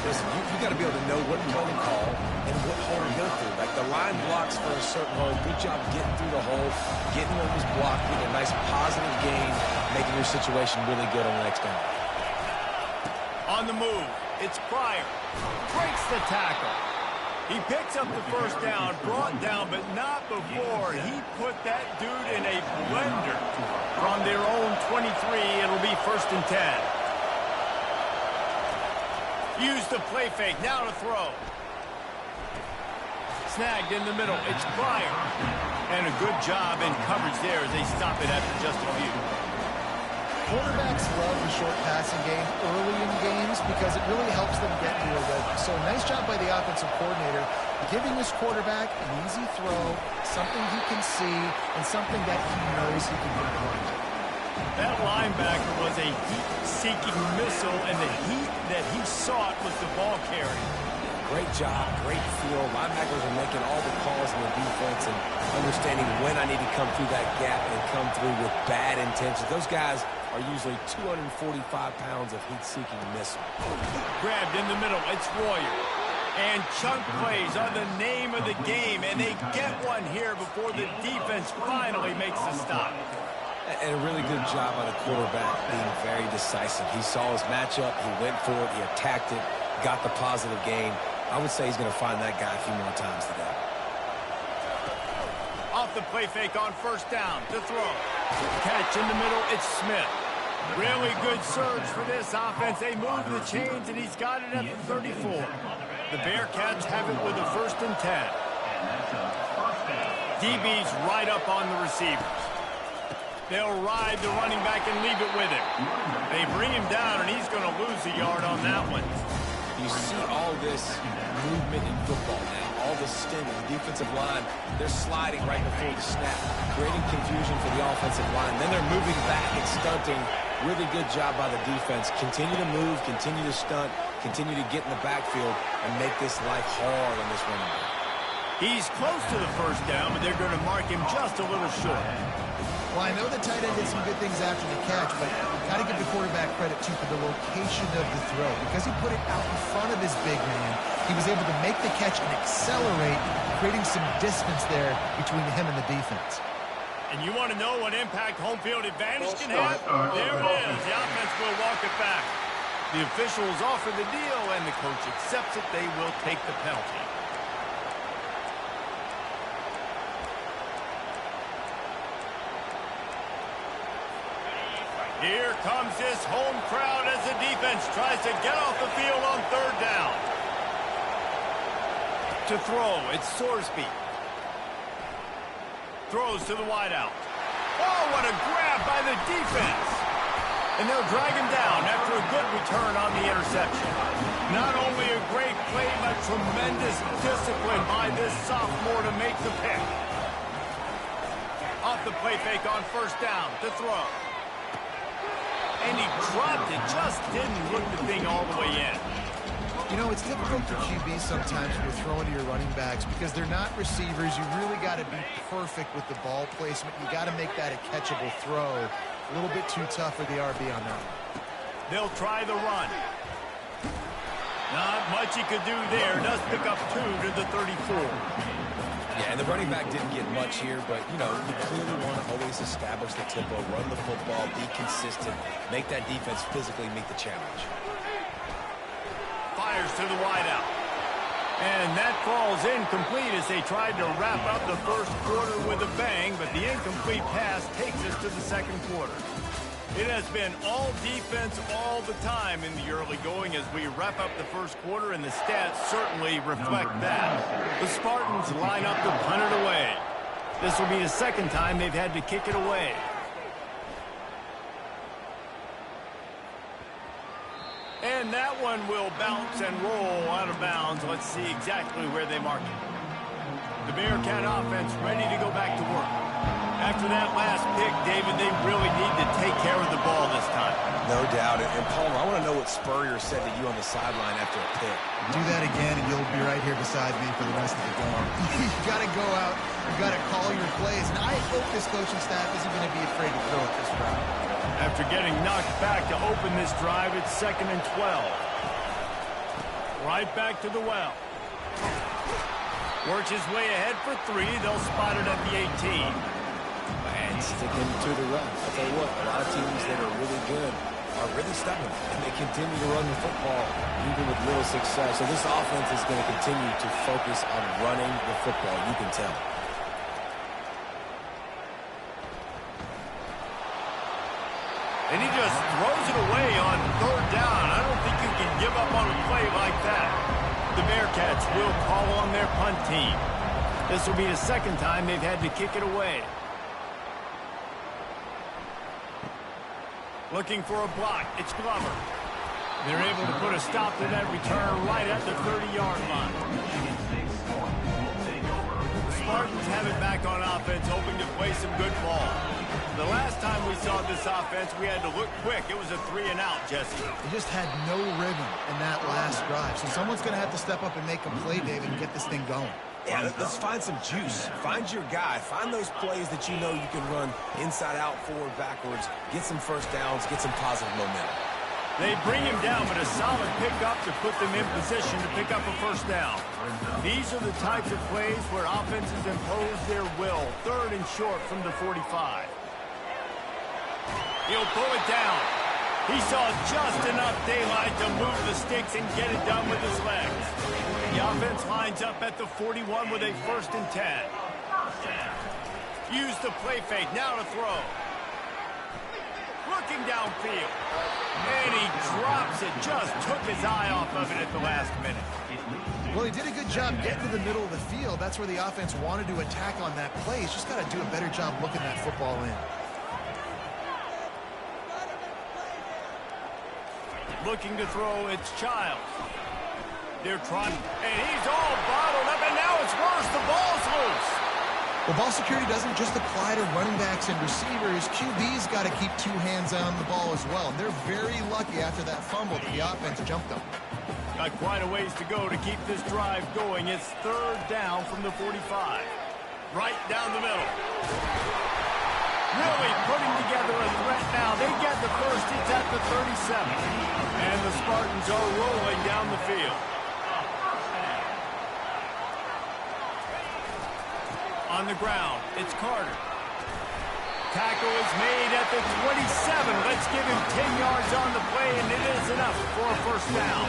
Listen, you got to be able to know what play to call and what hole to go through. Like the line blocks for a certain hole. Good job getting through the hole, getting what was blocked, getting a nice positive gain, making your situation really good on the next down. On the move, it's Pryor. Breaks the tackle. He picks up the first down, brought down, but not before he put that dude in a blender. From their own 23, it'll be 1st and 10. Use the play fake, now to throw. Snagged in the middle, it's Pryor. And a good job in coverage there as they stop it after just a few. Quarterbacks love the short passing game early in games because it really helps them get into a rhythm. So a nice job by the offensive coordinator giving his quarterback an easy throw, something he can see, and something that he knows he can convert. That linebacker was a heat-seeking missile, and the heat that he sought was the ball carrier. Great job, great feel. Linebackers are making all the calls in the defense and understanding when I need to come through that gap and come through with bad intentions. Those guys are usually 245 pounds of heat-seeking missile. Grabbed in the middle, it's Royer. And chunk plays are the name of the game, and they get one here before the defense finally makes the stop. And a really good job by the quarterback being very decisive. He saw his matchup, he went for it, he attacked it, got the positive gain. I would say he's going to find that guy a few more times today. Off the play fake on 1st down to throw. Catch in the middle, it's Smith. Really good surge for this offense. They move the chains, and he's got it at the 34. The Bearcats have it with a 1st and 10. DB's right up on the receivers. They'll ride the running back and leave it with him. They bring him down, and he's going to lose a yard on that one. You see all this movement in football now, all the stemming, the defensive line, they're sliding right before the snap, creating confusion for the offensive line. Then they're moving back and stunting. Really good job by the defense. Continue to move, continue to stunt, continue to get in the backfield and make this life hard on this running back. He's close to the 1st down, but they're going to mark him just a little short. Well, I know the tight end did some good things after the catch, but got to give the quarterback credit, too, for the location of the throw. Because he put it out in front of his big man, he was able to make the catch and accelerate, creating some distance there between him and the defense. And you want to know what impact home field advantage can have? There it is. The offense will walk it back. The officials offer the deal, and the coach accepts it. They will take the penalty. Here comes this home crowd as the defense tries to get off the field on 3rd down. To throw, it's Sorsby. Throws to the wideout. Oh, what a grab by the defense. And they'll drag him down after a good return on the interception. Not only a great play, but tremendous discipline by this sophomore to make the pick. Off the play fake on 1st down to throw. And he dropped it, just didn't look the thing all the way in. You know, it's difficult for QBs sometimes when you're throwing to your running backs because they're not receivers. You really got to be perfect with the ball placement. You got to make that a catchable throw. A little bit too tough for the RB on that one. They'll try the run. Not much he could do there. Does pick up 2 to the 34. Yeah, and the running back didn't get much here, but, you know, you clearly want to always establish the tempo, run the football, be consistent, make that defense physically meet the challenge. Fires to the wideout. And that falls incomplete as they tried to wrap up the first quarter with a bang, but the incomplete pass takes us to the second quarter. It has been all defense all the time in the early going as we wrap up the first quarter, and the stats certainly reflect that. The Spartans line up to punt it away. This will be the second time they've had to kick it away. And that one will bounce and roll out of bounds. Let's see exactly where they mark it. The Bearcat offense ready to go back to work. After that last pick, David, they really need to take care of the ball this time. No doubt. And Palmer, I want to know what Spurrier said to you on the sideline after a pick. Do that again, and you'll be right here beside me for the rest of the game. You got to go out. You got to call your plays. And I hope this coaching staff isn't going to be afraid to throw it this route. After getting knocked back to open this drive, it's 2nd and 12. Right back to the well. Works his way ahead for 3. They'll spot it at the 18. And sticking to the run. I'll tell you what, a lot of teams that are really good are really stubborn, and they continue to run the football even with little success. So this offense is going to continue to focus on running the football. You can tell. And he just throws it away on 3rd down. I don't think you can give up on a play like that. The Bearcats will call on their punt team. This will be the second time they've had to kick it away. Looking for a block. It's Glover. They're able to put a stop to that return right at the 30-yard line. The Spartans have it back on offense, hoping to play some good ball. The last time we saw this offense, we had to look quick. It was a 3-and-out, Jesse. They just had no rhythm in that last drive. So someone's going to have to step up and make a play, David, and get this thing going. Yeah, let's find some juice. Find your guy. Find those plays that you know you can run inside out, forward, backwards. Get some first downs. Get some positive momentum. They bring him down, but a solid pickup to put them in position to pick up a first down. These are the types of plays where offenses impose their will. 3rd and short from the 45. He'll pull it down. He saw just enough daylight to move the sticks and get it done with his legs. The offense lines up at the 41 with a 1st and 10. Use the play fake. Now to throw. Looking downfield. And he drops it. Just took his eye off of it at the last minute. Well, he did a good job getting to the middle of the field. That's where the offense wanted to attack on that play. He's just got to do a better job looking that football in. Looking to throw, it's Childs. They're trying, and he's all bottled up, and now it's worse. The ball's loose. Well, ball security doesn't just apply to running backs and receivers. QB's got to keep 2 hands on the ball as well. And they're very lucky after that fumble that the offense jumped them. Got quite a ways to go to keep this drive going. It's 3rd down from the 45. Right down the middle. Really putting together a threat now. They get the first. It's at the 37. And the Spartans are rolling down the field. On the ground, it's Carter. Tackle is made at the 27. Let's give him 10 yards on the play, and it is enough for a first down.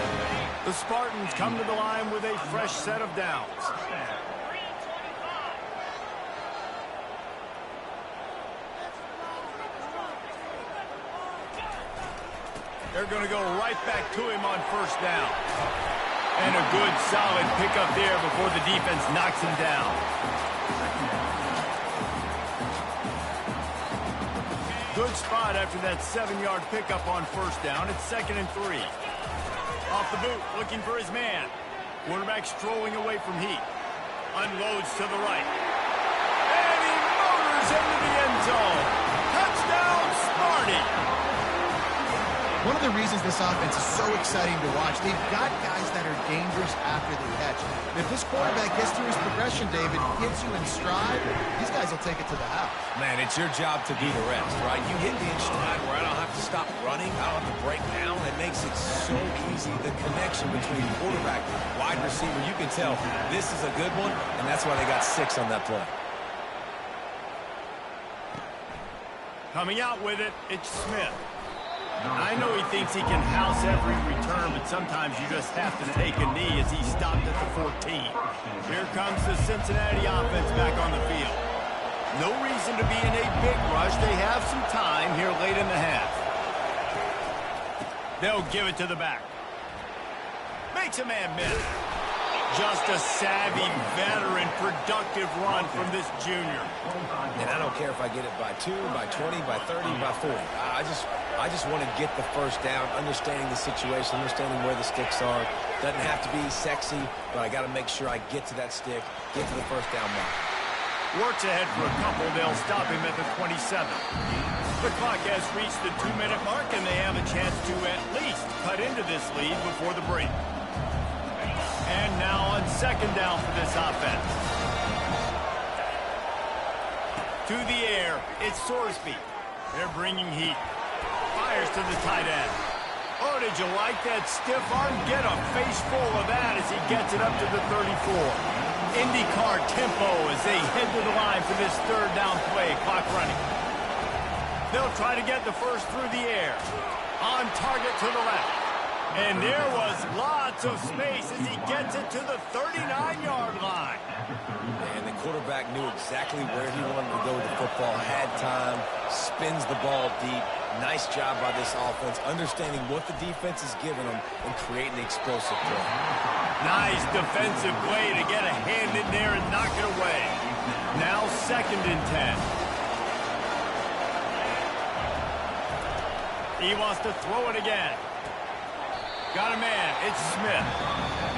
The Spartans come to the line with a fresh set of downs. They're going to go right back to him on first down. And a good, solid pickup there before the defense knocks him down. Good spot after that 7-yard pickup on first down. It's 2nd and 3. Off the boot, looking for his man. Quarterback strolling away from heat. Unloads to the right. And he motors into the end zone. Touchdown, Sparty! One of of the reasons this offense is so exciting to watch. They've got guys that are dangerous after the catch. And if this quarterback gets through his progression, David, gets you in stride, these guys will take it to the house. Man, it's your job to do the rest, right? You hit me in stride where I don't have to stop running. I don't have to break down. It makes it so easy. The connection between quarterback, wide receiver, you can tell this is a good one, and that's why they got 6 on that play. Coming out with it, it's Smith. I know he thinks he can house every return, but sometimes you just have to take a knee as he stopped at the 14. Here comes the Cincinnati offense back on the field. No reason to be in a big rush. They have some time here late in the half. They'll give it to the back. Makes a man miss. Just a savvy, veteran, productive run from this junior. And I don't care if I get it by 2, by 20, by 30, by 40. I just want to get the first down, understanding the situation, understanding where the sticks are. Doesn't have to be sexy, but I got to make sure I get to that stick, get to the first down mark. Works ahead for a couple. They'll stop him at the 27. The clock has reached the 2-minute mark, and they have a chance to at least cut into this lead before the break. And now on second down for this offense. To the air, it's Sorsby. They're bringing heat. Fires to the tight end. Oh, did you like that stiff arm? Get a face full of that as he gets it up to the 34. IndyCar tempo as they head to the line for this third down play. Clock running. They'll try to get the first through the air. On target to the left. And there was lots of space as he gets it to the 39-yard line. And the quarterback knew exactly where he wanted to go with the football, had time, spins the ball deep. Nice job by this offense, understanding what the defense is giving them and creating the explosive play. Nice defensive play to get a hand in there and knock it away. Now 2nd and 10. He wants to throw it again. Got a man. It's Smith.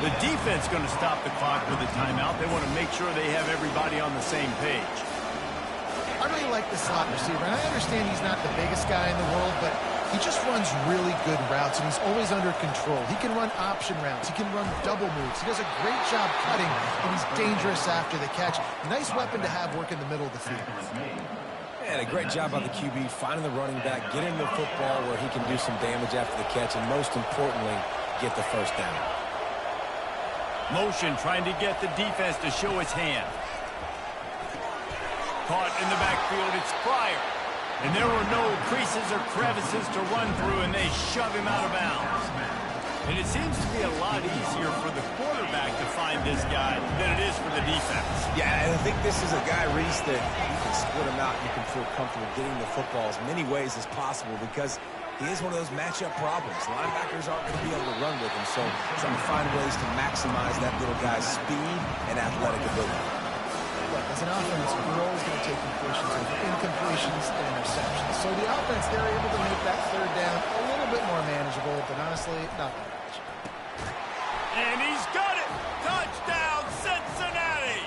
The defense going to stop the clock with a timeout. They want to make sure they have everybody on the same page. I really like the slot receiver, and I understand he's not the biggest guy in the world, but he just runs really good routes, and he's always under control. He can run option routes. He can run double moves. He does a great job cutting, and he's dangerous after the catch. Nice weapon to have work in the middle of the field. And a great job by the QB, finding the running back, getting the football where he can do some damage after the catch, and most importantly, get the first down. Motion trying to get the defense to show his hand. Caught in the backfield, it's Pryor. And there were no creases or crevices to run through, and they shove him out of bounds. And it seems to be a lot easier for the quarterback to find this guy than it is for the defense. Yeah, and I think this is a guy, Reese, that you can split him out and you can feel comfortable getting the football as many ways as possible because he is one of those matchup problems. Linebackers aren't going to be able to run with him, so trying to find ways to maximize that little guy's speed and athletic ability. Look, as an offense, we're always going to take completions over incompletions and interceptions. So the offense, they're able to make that third down a little bit more manageable, but honestly, not that much. And he's got it! Touchdown, Cincinnati!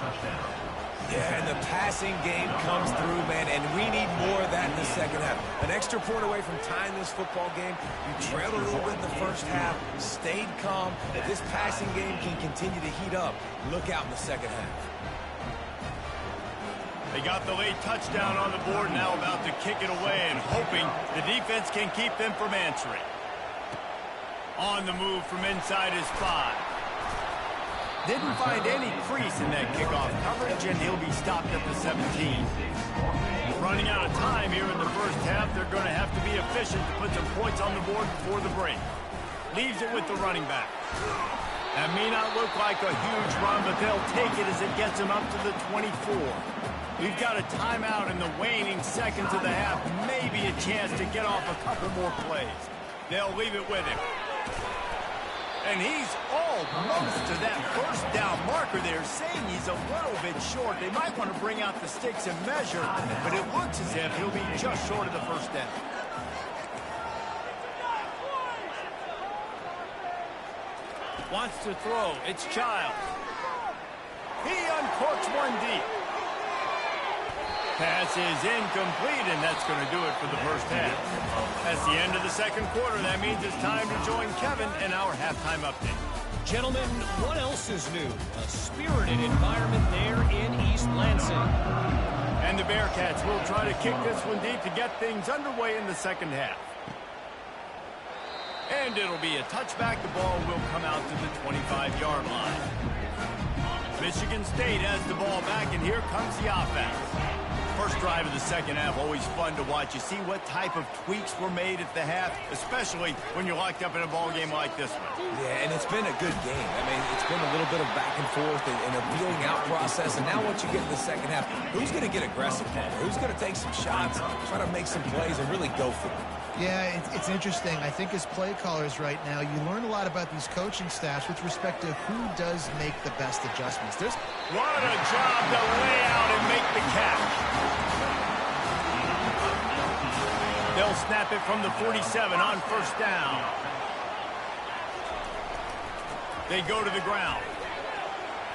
Touchdown. Yeah, and the passing game comes through, man, and we need more of that in the second half. An extra point away from tying this football game. You trailed a little bit in the first half, stayed calm. If this passing game can continue to heat up, look out in the second half. They got the late touchdown on the board, now about to kick it away and hoping the defense can keep them from answering. On the move from inside his 5. Didn't find any crease in that kickoff coverage, and he'll be stopped at the 17. Running out of time here in the first half, they're going to have to be efficient to put some points on the board before the break. Leaves it with the running back. That may not look like a huge run, but they'll take it as it gets them up to the 24. We've got a timeout in the waning seconds of the half. Maybe a chance to get off a couple more plays. They'll leave it with him. And he's almost to that first down marker there, saying he's a little bit short. They might want to bring out the sticks and measure, but it looks as if he'll be just short of the first down. Wants to throw. It's Childs. He uncorks one deep. Pass is incomplete, and that's going to do it for the first half. That's the end of the second quarter. That means it's time to join Kevin and our halftime update. Gentlemen, what else is new? A spirited environment there in East Lansing. And the Bearcats will try to kick this one deep to get things underway in the second half. And it'll be a touchback. The ball will come out to the 25-yard line. Michigan State has the ball back, and here comes the offense. First drive of the second half, always fun to watch. You see what type of tweaks were made at the half, especially when you're locked up in a ball game like this one. Yeah, and it's been a good game. I mean, it's been a little bit of back and forth and a feeling out process. And now once you get in the second half, who's going to get aggressive here? Who's going to take some shots, try to make some plays, and really go for it? Yeah, it's interesting. I think as play callers right now, you learn a lot about these coaching staffs with respect to who does make the best adjustments. What a job to lay out and make the catch. They'll snap it from the 47 on first down. They go to the ground.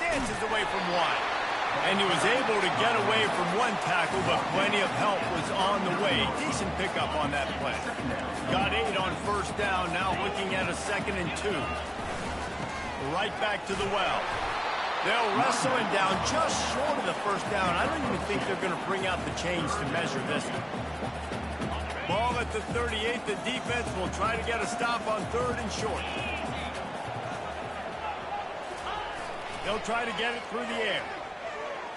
Dances away from one. And he was able to get away from one tackle, but plenty of help was on the way. Decent pickup on that play. Got 8 on first down, now looking at a 2nd and 2. Right back to the well. They'll wrestle him down just short of the first down. I don't even think they're going to bring out the chains to measure this one. Ball at the 38. The defense will try to get a stop on 3rd and short. They'll try to get it through the air.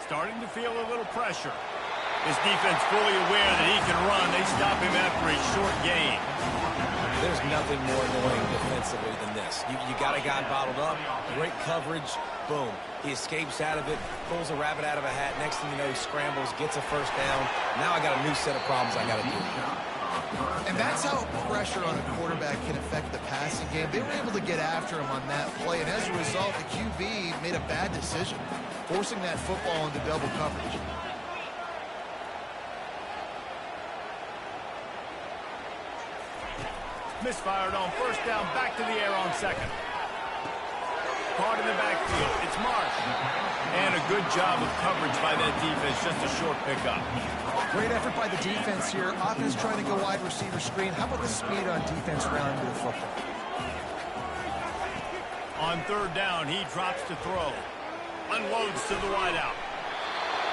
Starting to feel a little pressure. This defense fully aware that he can run. They stop him after a short gain. There's nothing more annoying defensively than this. You got a guy bottled up, great coverage, boom. He escapes out of it, pulls a rabbit out of a hat. Next thing you know, he scrambles, gets a first down. Now I got a new set of problems I got to deal with. And that's how pressure on a quarterback can affect the passing game. They were able to get after him on that play, and as a result, the QB made a bad decision, forcing that football into double coverage. Misfired on first down, back to the air on 2nd. Caught in the backfield. It's Marsh. And a good job of coverage by that defense, just a short pickup. Great effort by the defense here. Offense trying to go wide receiver screen. How about the speed on defense rounding to the football? On 3rd down, he drops to throw. Unloads to the wideout.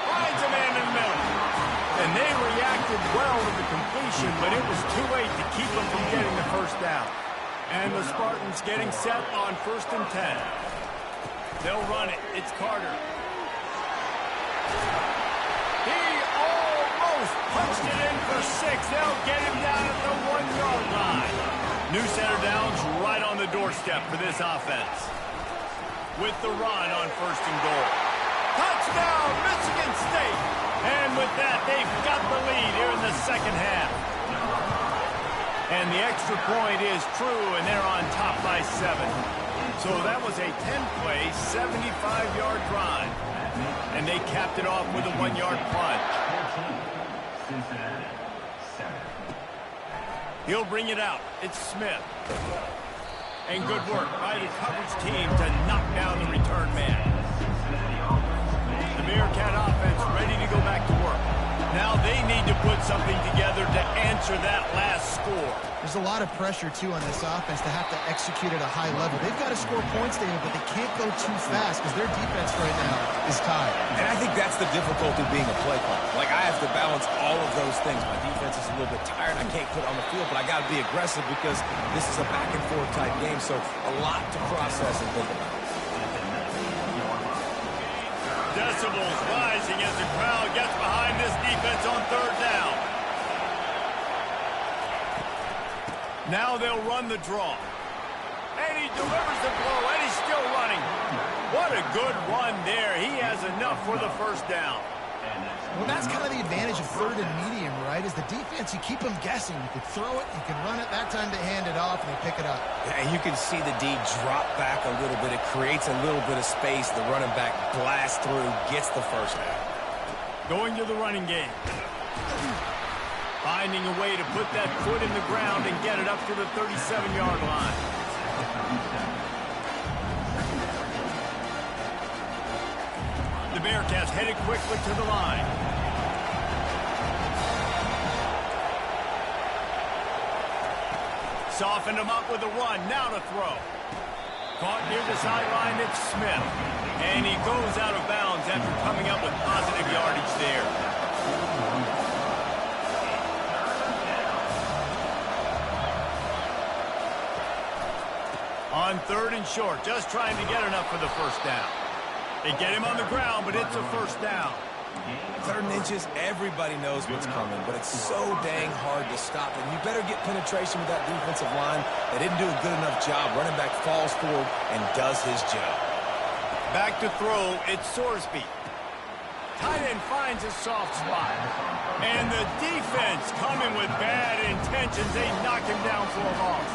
Finds a man in the middle. And they reacted well to the completion, but it was too late to keep them from getting the first down. And the Spartans getting set on 1st and 10. They'll run it. It's Carter. He almost punched it in for 6. They'll get him down at the 1-yard line. New center downs right on the doorstep for this offense. With the run on 1st and goal. Touchdown, Michigan State. And with that, they've got the lead here in the second half. And the extra point is true, and they're on top by 7. So that was a 10-play, 75-yard drive. And they capped it off with a 1-yard plunge. He'll bring it out. It's Smith. And good work by the coverage team to knock down the return man. The Bearcat offense ready to go back to work. Now they need to put something together to answer that last score. There's a lot of pressure, too, on this offense to have to execute at a high level. They've got to score points, David, but they can't go too fast because their defense right now is tired. And I think that's the difficulty being a play caller. Like, I have to balance all of those things. My defense is a little bit tired. I can't put it on the field, but I got to be aggressive because this is a back-and-forth type game, so a lot to process and think about. Decibels rising as the crowd gets behind this defense on 3rd down. Now they'll run the draw. And he delivers the blow, and he's still running. What a good run there. He has enough for the first down. Well, that's kind of the advantage of 3rd and medium, right? Is the defense, you keep them guessing. You can throw it, you can run it. That time they hand it off, and they pick it up. Yeah, and you can see the D drop back a little bit. It creates a little bit of space. The running back blasts through, gets the first down. Going to the running game. Finding a way to put that foot in the ground and get it up to the 37-yard line. The Bearcats headed quickly to the line. softened him up with a run. Now to throw. Caught near the sideline, it's Smith. And he goes out of bounds after coming up with positive yardage there. On 3rd and short, just trying to get enough for the first down. They get him on the ground, but it's a first down. 3rd and inches, everybody knows what's coming, but it's so dang hard to stop. And you better get penetration with that defensive line. They didn't do a good enough job. Running back falls forward and does his job. Back to throw, it's Sorsby. Tight end finds a soft spot. And the defense coming with bad intentions. They knock him down for a loss.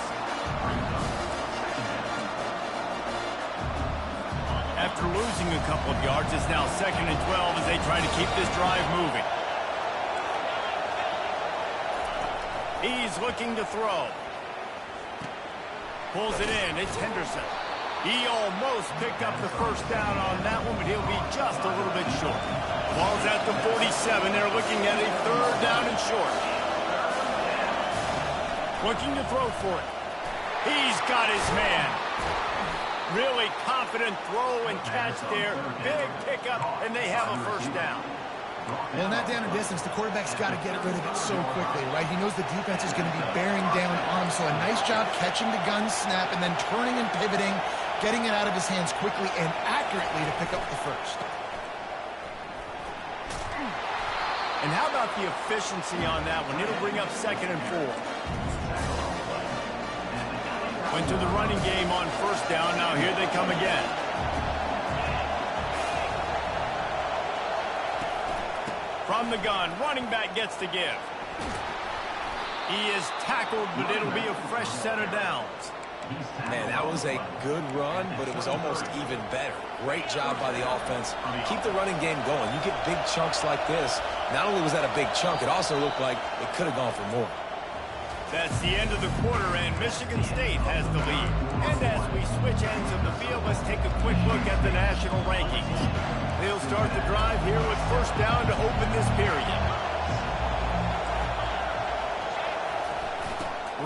After losing a couple of yards, it's now 2nd and 12 as they try to keep this drive moving. He's looking to throw. Pulls it in. It's Henderson. He almost picked up the first down on that one, but he'll be just a little bit short. Ball's at the 47. They're looking at a 3rd down and short. Looking to throw for it. He's got his man. Really confident throw and catch there. Big pickup, and they have a first down. Well, in that down and distance, the quarterback's got to get rid of it so quickly, right? He knows the defense is going to be bearing down on him, so a nice job catching the gun snap and then turning and pivoting, getting it out of his hands quickly and accurately to pick up the first. And how about the efficiency on that one? It'll bring up 2nd and 4. Went to the running game on first down. Now here they come again. From the gun, running back gets to give. He is tackled, but it'll be a fresh set of downs. Man, that was a good run, but it was almost even better. Great job by the offense. Keep the running game going. You get big chunks like this. Not only was that a big chunk, it also looked like it could have gone for more. That's the end of the quarter, and Michigan State has the lead. And as we switch ends of the field, let's take a quick look at the national rankings. They'll start the drive here with first down to open this period.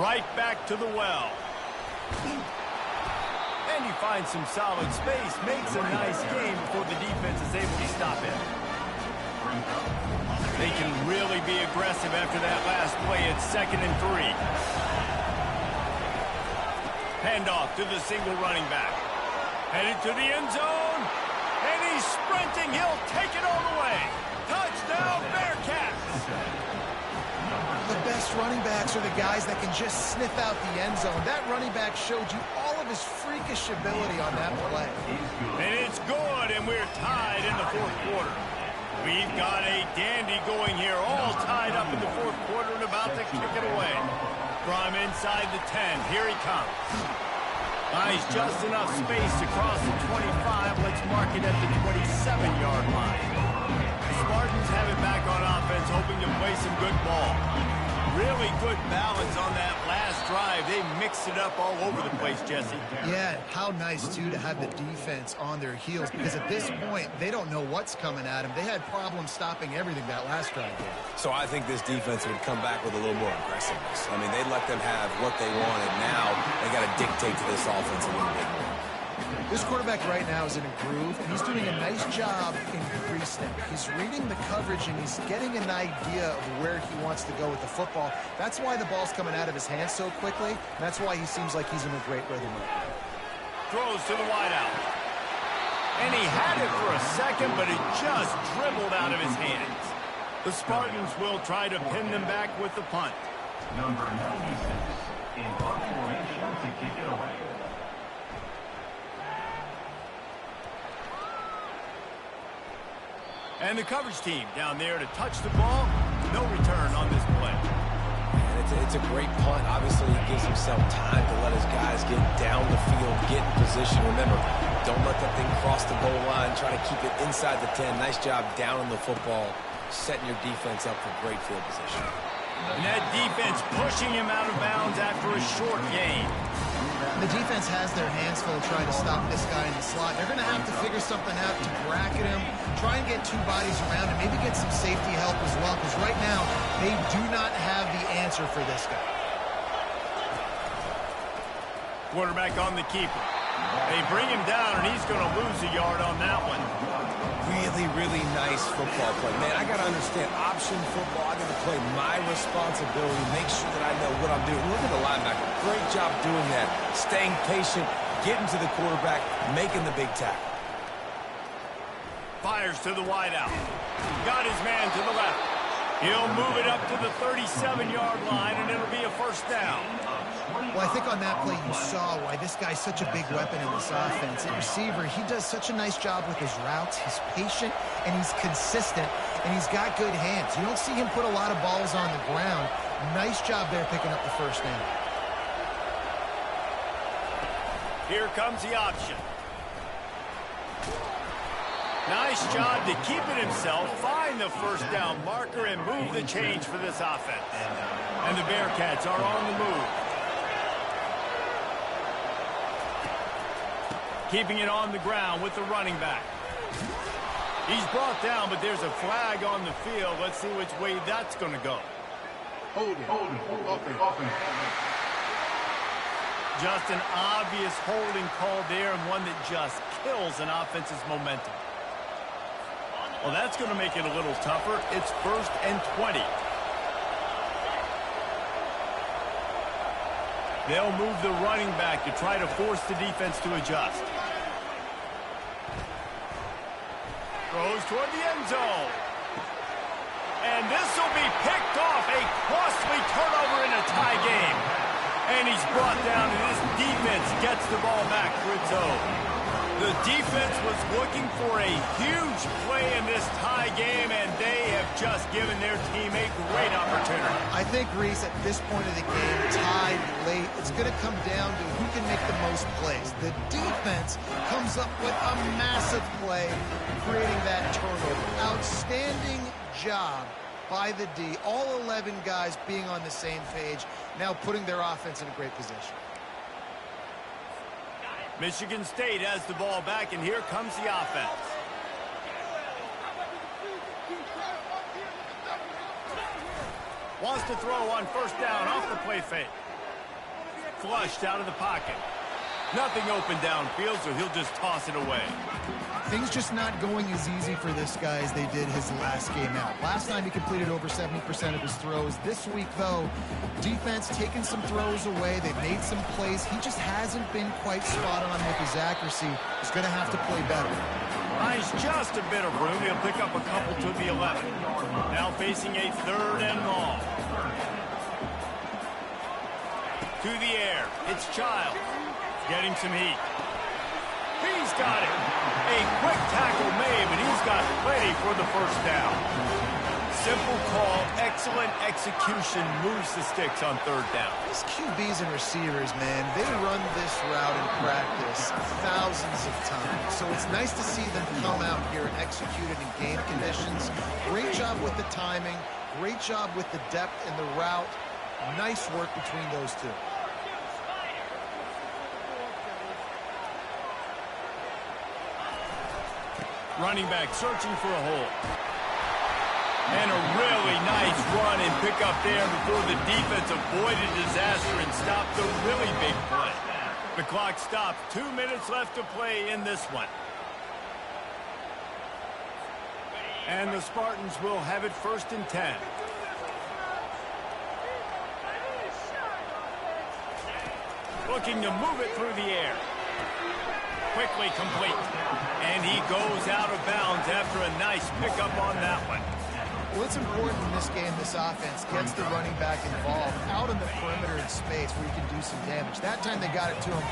Right back to the well. And he finds some solid space, makes a nice game before the defense is able to stop him. They can really be aggressive after that last play. It's 2nd and 3. Handoff to the single running back. Headed to the end zone. And he's sprinting. He'll take it all the way. Touchdown, Bearcats. The best running backs are the guys that can just sniff out the end zone. That running back showed you all of his freakish ability on that play. And it's good, and we're tied in the 4th quarter. We've got a dandy going here, all tied up in the 4th quarter and about to kick it away. From inside the 10, here he comes. Nice, just enough space to cross the 25. Let's mark it at the 27-yard line. The Spartans have it back on offense, hoping to play some good ball. Really good balance on that last drive. They mixed it up all over the place, Jesse. Yeah, how nice, too, to have the defense on their heels, because at this point, they don't know what's coming at them. They had problems stopping everything that last drive did. So I think this defense would come back with a little more aggressiveness. I mean, they'd let them have what they wanted. Now they got to dictate to this offense a little bit more. This quarterback right now is in a groove, and he's doing a nice job in pre-snap. He's reading the coverage, and he's getting an idea of where he wants to go with the football. That's why the ball's coming out of his hands so quickly, and that's why he seems like he's in a great rhythm right now. Throws to the wideout. And he had it for a second, but it just dribbled out of his hands. The Spartans will try to pin them back with the punt. Number 96 in punt formation to kick it away. And the coverage team down there to touch the ball. No return on this play. And it's a great punt. Obviously, he gives himself time to let his guys get down the field, get in position. Remember, don't let that thing cross the goal line. Try to keep it inside the 10. Nice job down on the football, setting your defense up for great field position. And that defense pushing him out of bounds after a short gain. The defense has their hands full trying to stop this guy in the slot. They're going to have to figure something out to bracket him, try and get 2 bodies around him, maybe get some safety help as well, because right now they do not have the answer for this guy. Quarterback on the keeper. They bring him down, and he's going to lose a yard on that one. Really, really nice football play. Man, I got to understand option football. I got to play my responsibility, make sure that I know what I'm doing. Look at the linebacker. Great job doing that. Staying patient, getting to the quarterback, making the big tackle. Fires to the wideout. Got his man to the left. He'll move it up to the 37-yard line, and it'll be a first down. Well, I think on that play you saw why this guy's such a big weapon in this offense. At receiver, he does such a nice job with his routes. He's patient, and he's consistent, and he's got good hands. You don't see him put a lot of balls on the ground. Nice job there picking up the first down. Here comes the option. Nice job to keep it himself, find the first down marker, and move the change for this offense. And the Bearcats are on the move. Keeping it on the ground with the running back. He's brought down, but there's a flag on the field. Let's see which way that's going to go. Holding, offense. Just an obvious holding call there, and one that just kills an offense's momentum. Well, that's going to make it a little tougher. It's 1st and 20. They'll move the running back to try to force the defense to adjust. Throws toward the end zone. And this will be picked off. A costly turnover in a tie game. And he's brought down, and this defense gets the ball back for its own. The defense was looking for a huge play in this tie game, and they have just given their team a great opportunity. I think, Reese, at this point of the game, tied late, it's going to come down to who can make the most plays. The defense comes up with a massive play, creating that turnover. Outstanding job by the D. All 11 guys being on the same page, now putting their offense in a great position. Michigan State has the ball back, and here comes the offense. Wants to throw on first down off the play fake. Flushed out of the pocket. Nothing open downfield, so he'll just toss it away. Things just not going as easy for this guy as they did his last game out. Last time he completed over 70% of his throws. This week, though, defense taking some throws away. They've made some plays. He just hasn't been quite spot on with his accuracy. He's going to have to play better. Nice, just a bit of room. He'll pick up a couple to the 11. Now facing a 3rd and long. To the air. It's Childs. Getting some heat. He's got it. A quick tackle made, but he's got plenty for the first down. Simple call, excellent execution, moves the sticks on 3rd down. These QBs and receivers, man, they run this route in practice thousands of times. So it's nice to see them come out here and execute it in game conditions. Great job with the timing. Great job with the depth in the route. Nice work between those two. Running back searching for a hole. And a really nice run and pick up there before the defense avoided disaster and stopped the really big play. The clock stops. 2 minutes left to play in this one. And the Spartans will have it 1st and 10. Looking to move it through the air. Quickly complete. And he goes out of bounds after a nice pickup on that one. Well, it's important in this game, this offense gets the running back involved out in the perimeter in space where he can do some damage. That time they got it to him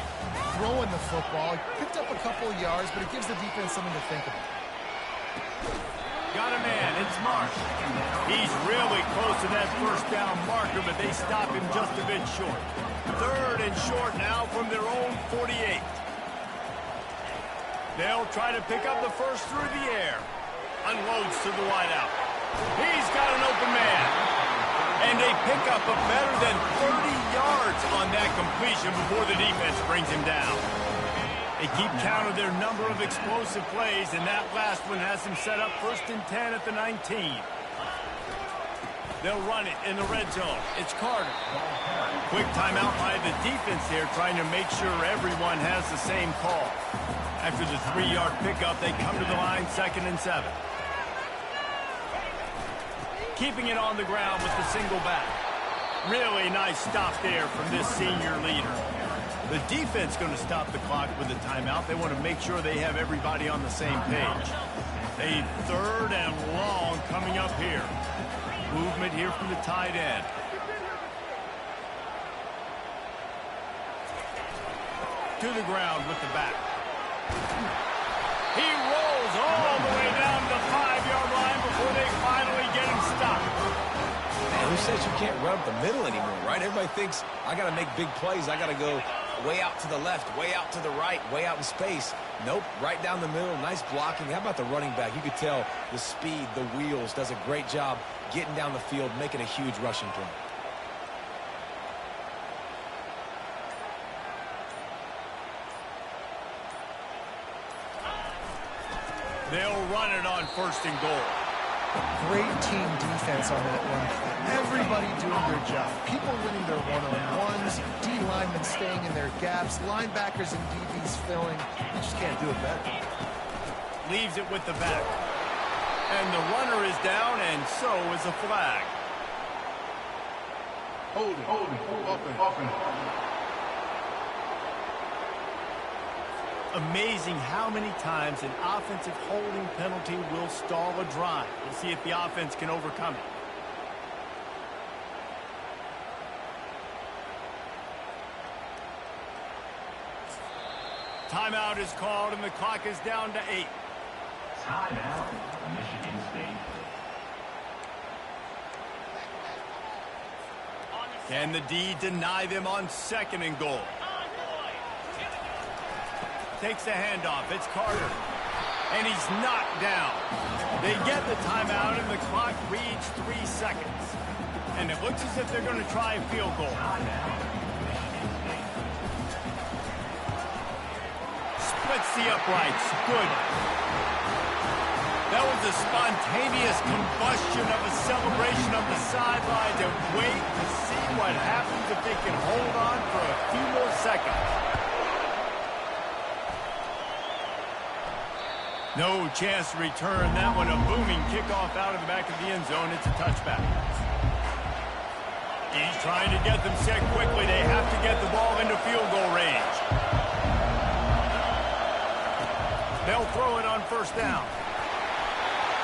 throwing the football. He picked up a couple of yards, but it gives the defense something to think about. Got a man. It's Marsh. He's really close to that first down marker, but they stop him just a bit short. 3rd and short now from their own 48. They'll try to pick up the first through the air. Unloads to the wideout. He's got an open man. And they pick up a better than 30 yards on that completion before the defense brings him down. They keep count of their number of explosive plays, and that last one has them set up 1st and 10 at the 19. They'll run it in the red zone. It's Carter. Quick timeout by the defense there, trying to make sure everyone has the same call. After the 3-yard pickup, they come to the line, 2nd and 7. Keeping it on the ground with the single back. Really nice stop there from this senior leader. The defense going to stop the clock with a timeout. They want to make sure they have everybody on the same page. A 3rd and long coming up here. Movement here from the tight end. To the ground with the back. He rolls all the way down to the 5-yard line before they finally get him stopped. Man, who says you can't run up the middle anymore, right? Everybody thinks I got to make big plays. I got to go way out to the left, way out to the right, way out in space. Nope, right down the middle, nice blocking. How about the running back? You could tell the speed, the wheels, does a great job getting down the field, making a huge rushing play. They'll run it on 1st and goal. Great team defense on that run play. Everybody doing their job. People winning their one-on-ones, D linemen staying in their gaps, linebackers and DBs filling. You just can't do it better. Leaves it with the back. And the runner is down, and so is a flag. Hold it. Offense. Amazing how many times an offensive holding penalty will stall a drive. We'll see if the offense can overcome it. Timeout is called, and the clock is down to 8. Timeout, Michigan State. Can the D deny them on 2nd and goal? Takes the handoff. It's Carter. And he's knocked down. They get the timeout, and the clock reads 3 seconds. And it looks as if they're going to try a field goal. Splits the uprights. Good. That was a spontaneous combustion of a celebration on the sidelines. And wait to see what happens if they can hold on for a few more seconds. No chance to return that one. A booming kickoff out of the back of the end zone. It's a touchback. He's trying to get them set quickly. They have to get the ball into field goal range. They'll throw it on 1st down.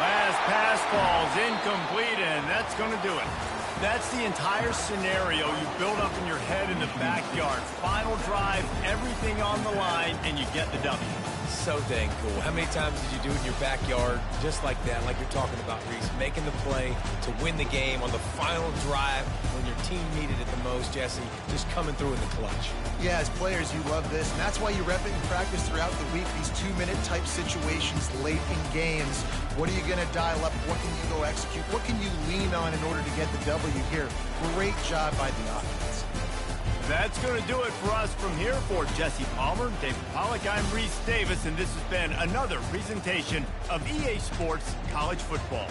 Last pass falls incomplete, and that's going to do it. That's the entire scenario you build up in your head in the backyard. Final drive, everything on the line, and you get the W. So dang cool. How many times did you do it in your backyard just like that, like you're talking about, Reese, making the play to win the game on the final drive when your team needed it the most, Jesse, just coming through in the clutch. Yeah, as players, you love this, and that's why you rep it in practice throughout the week, these 2-minute type situations late in games. What are you going to dial up? What can you go execute? What can you lean on in order to get the W here? Great job by the offense. That's going to do it for us from here. For Jesse Palmer, David Pollack, I'm Reese Davis, and this has been another presentation of EA Sports College Football.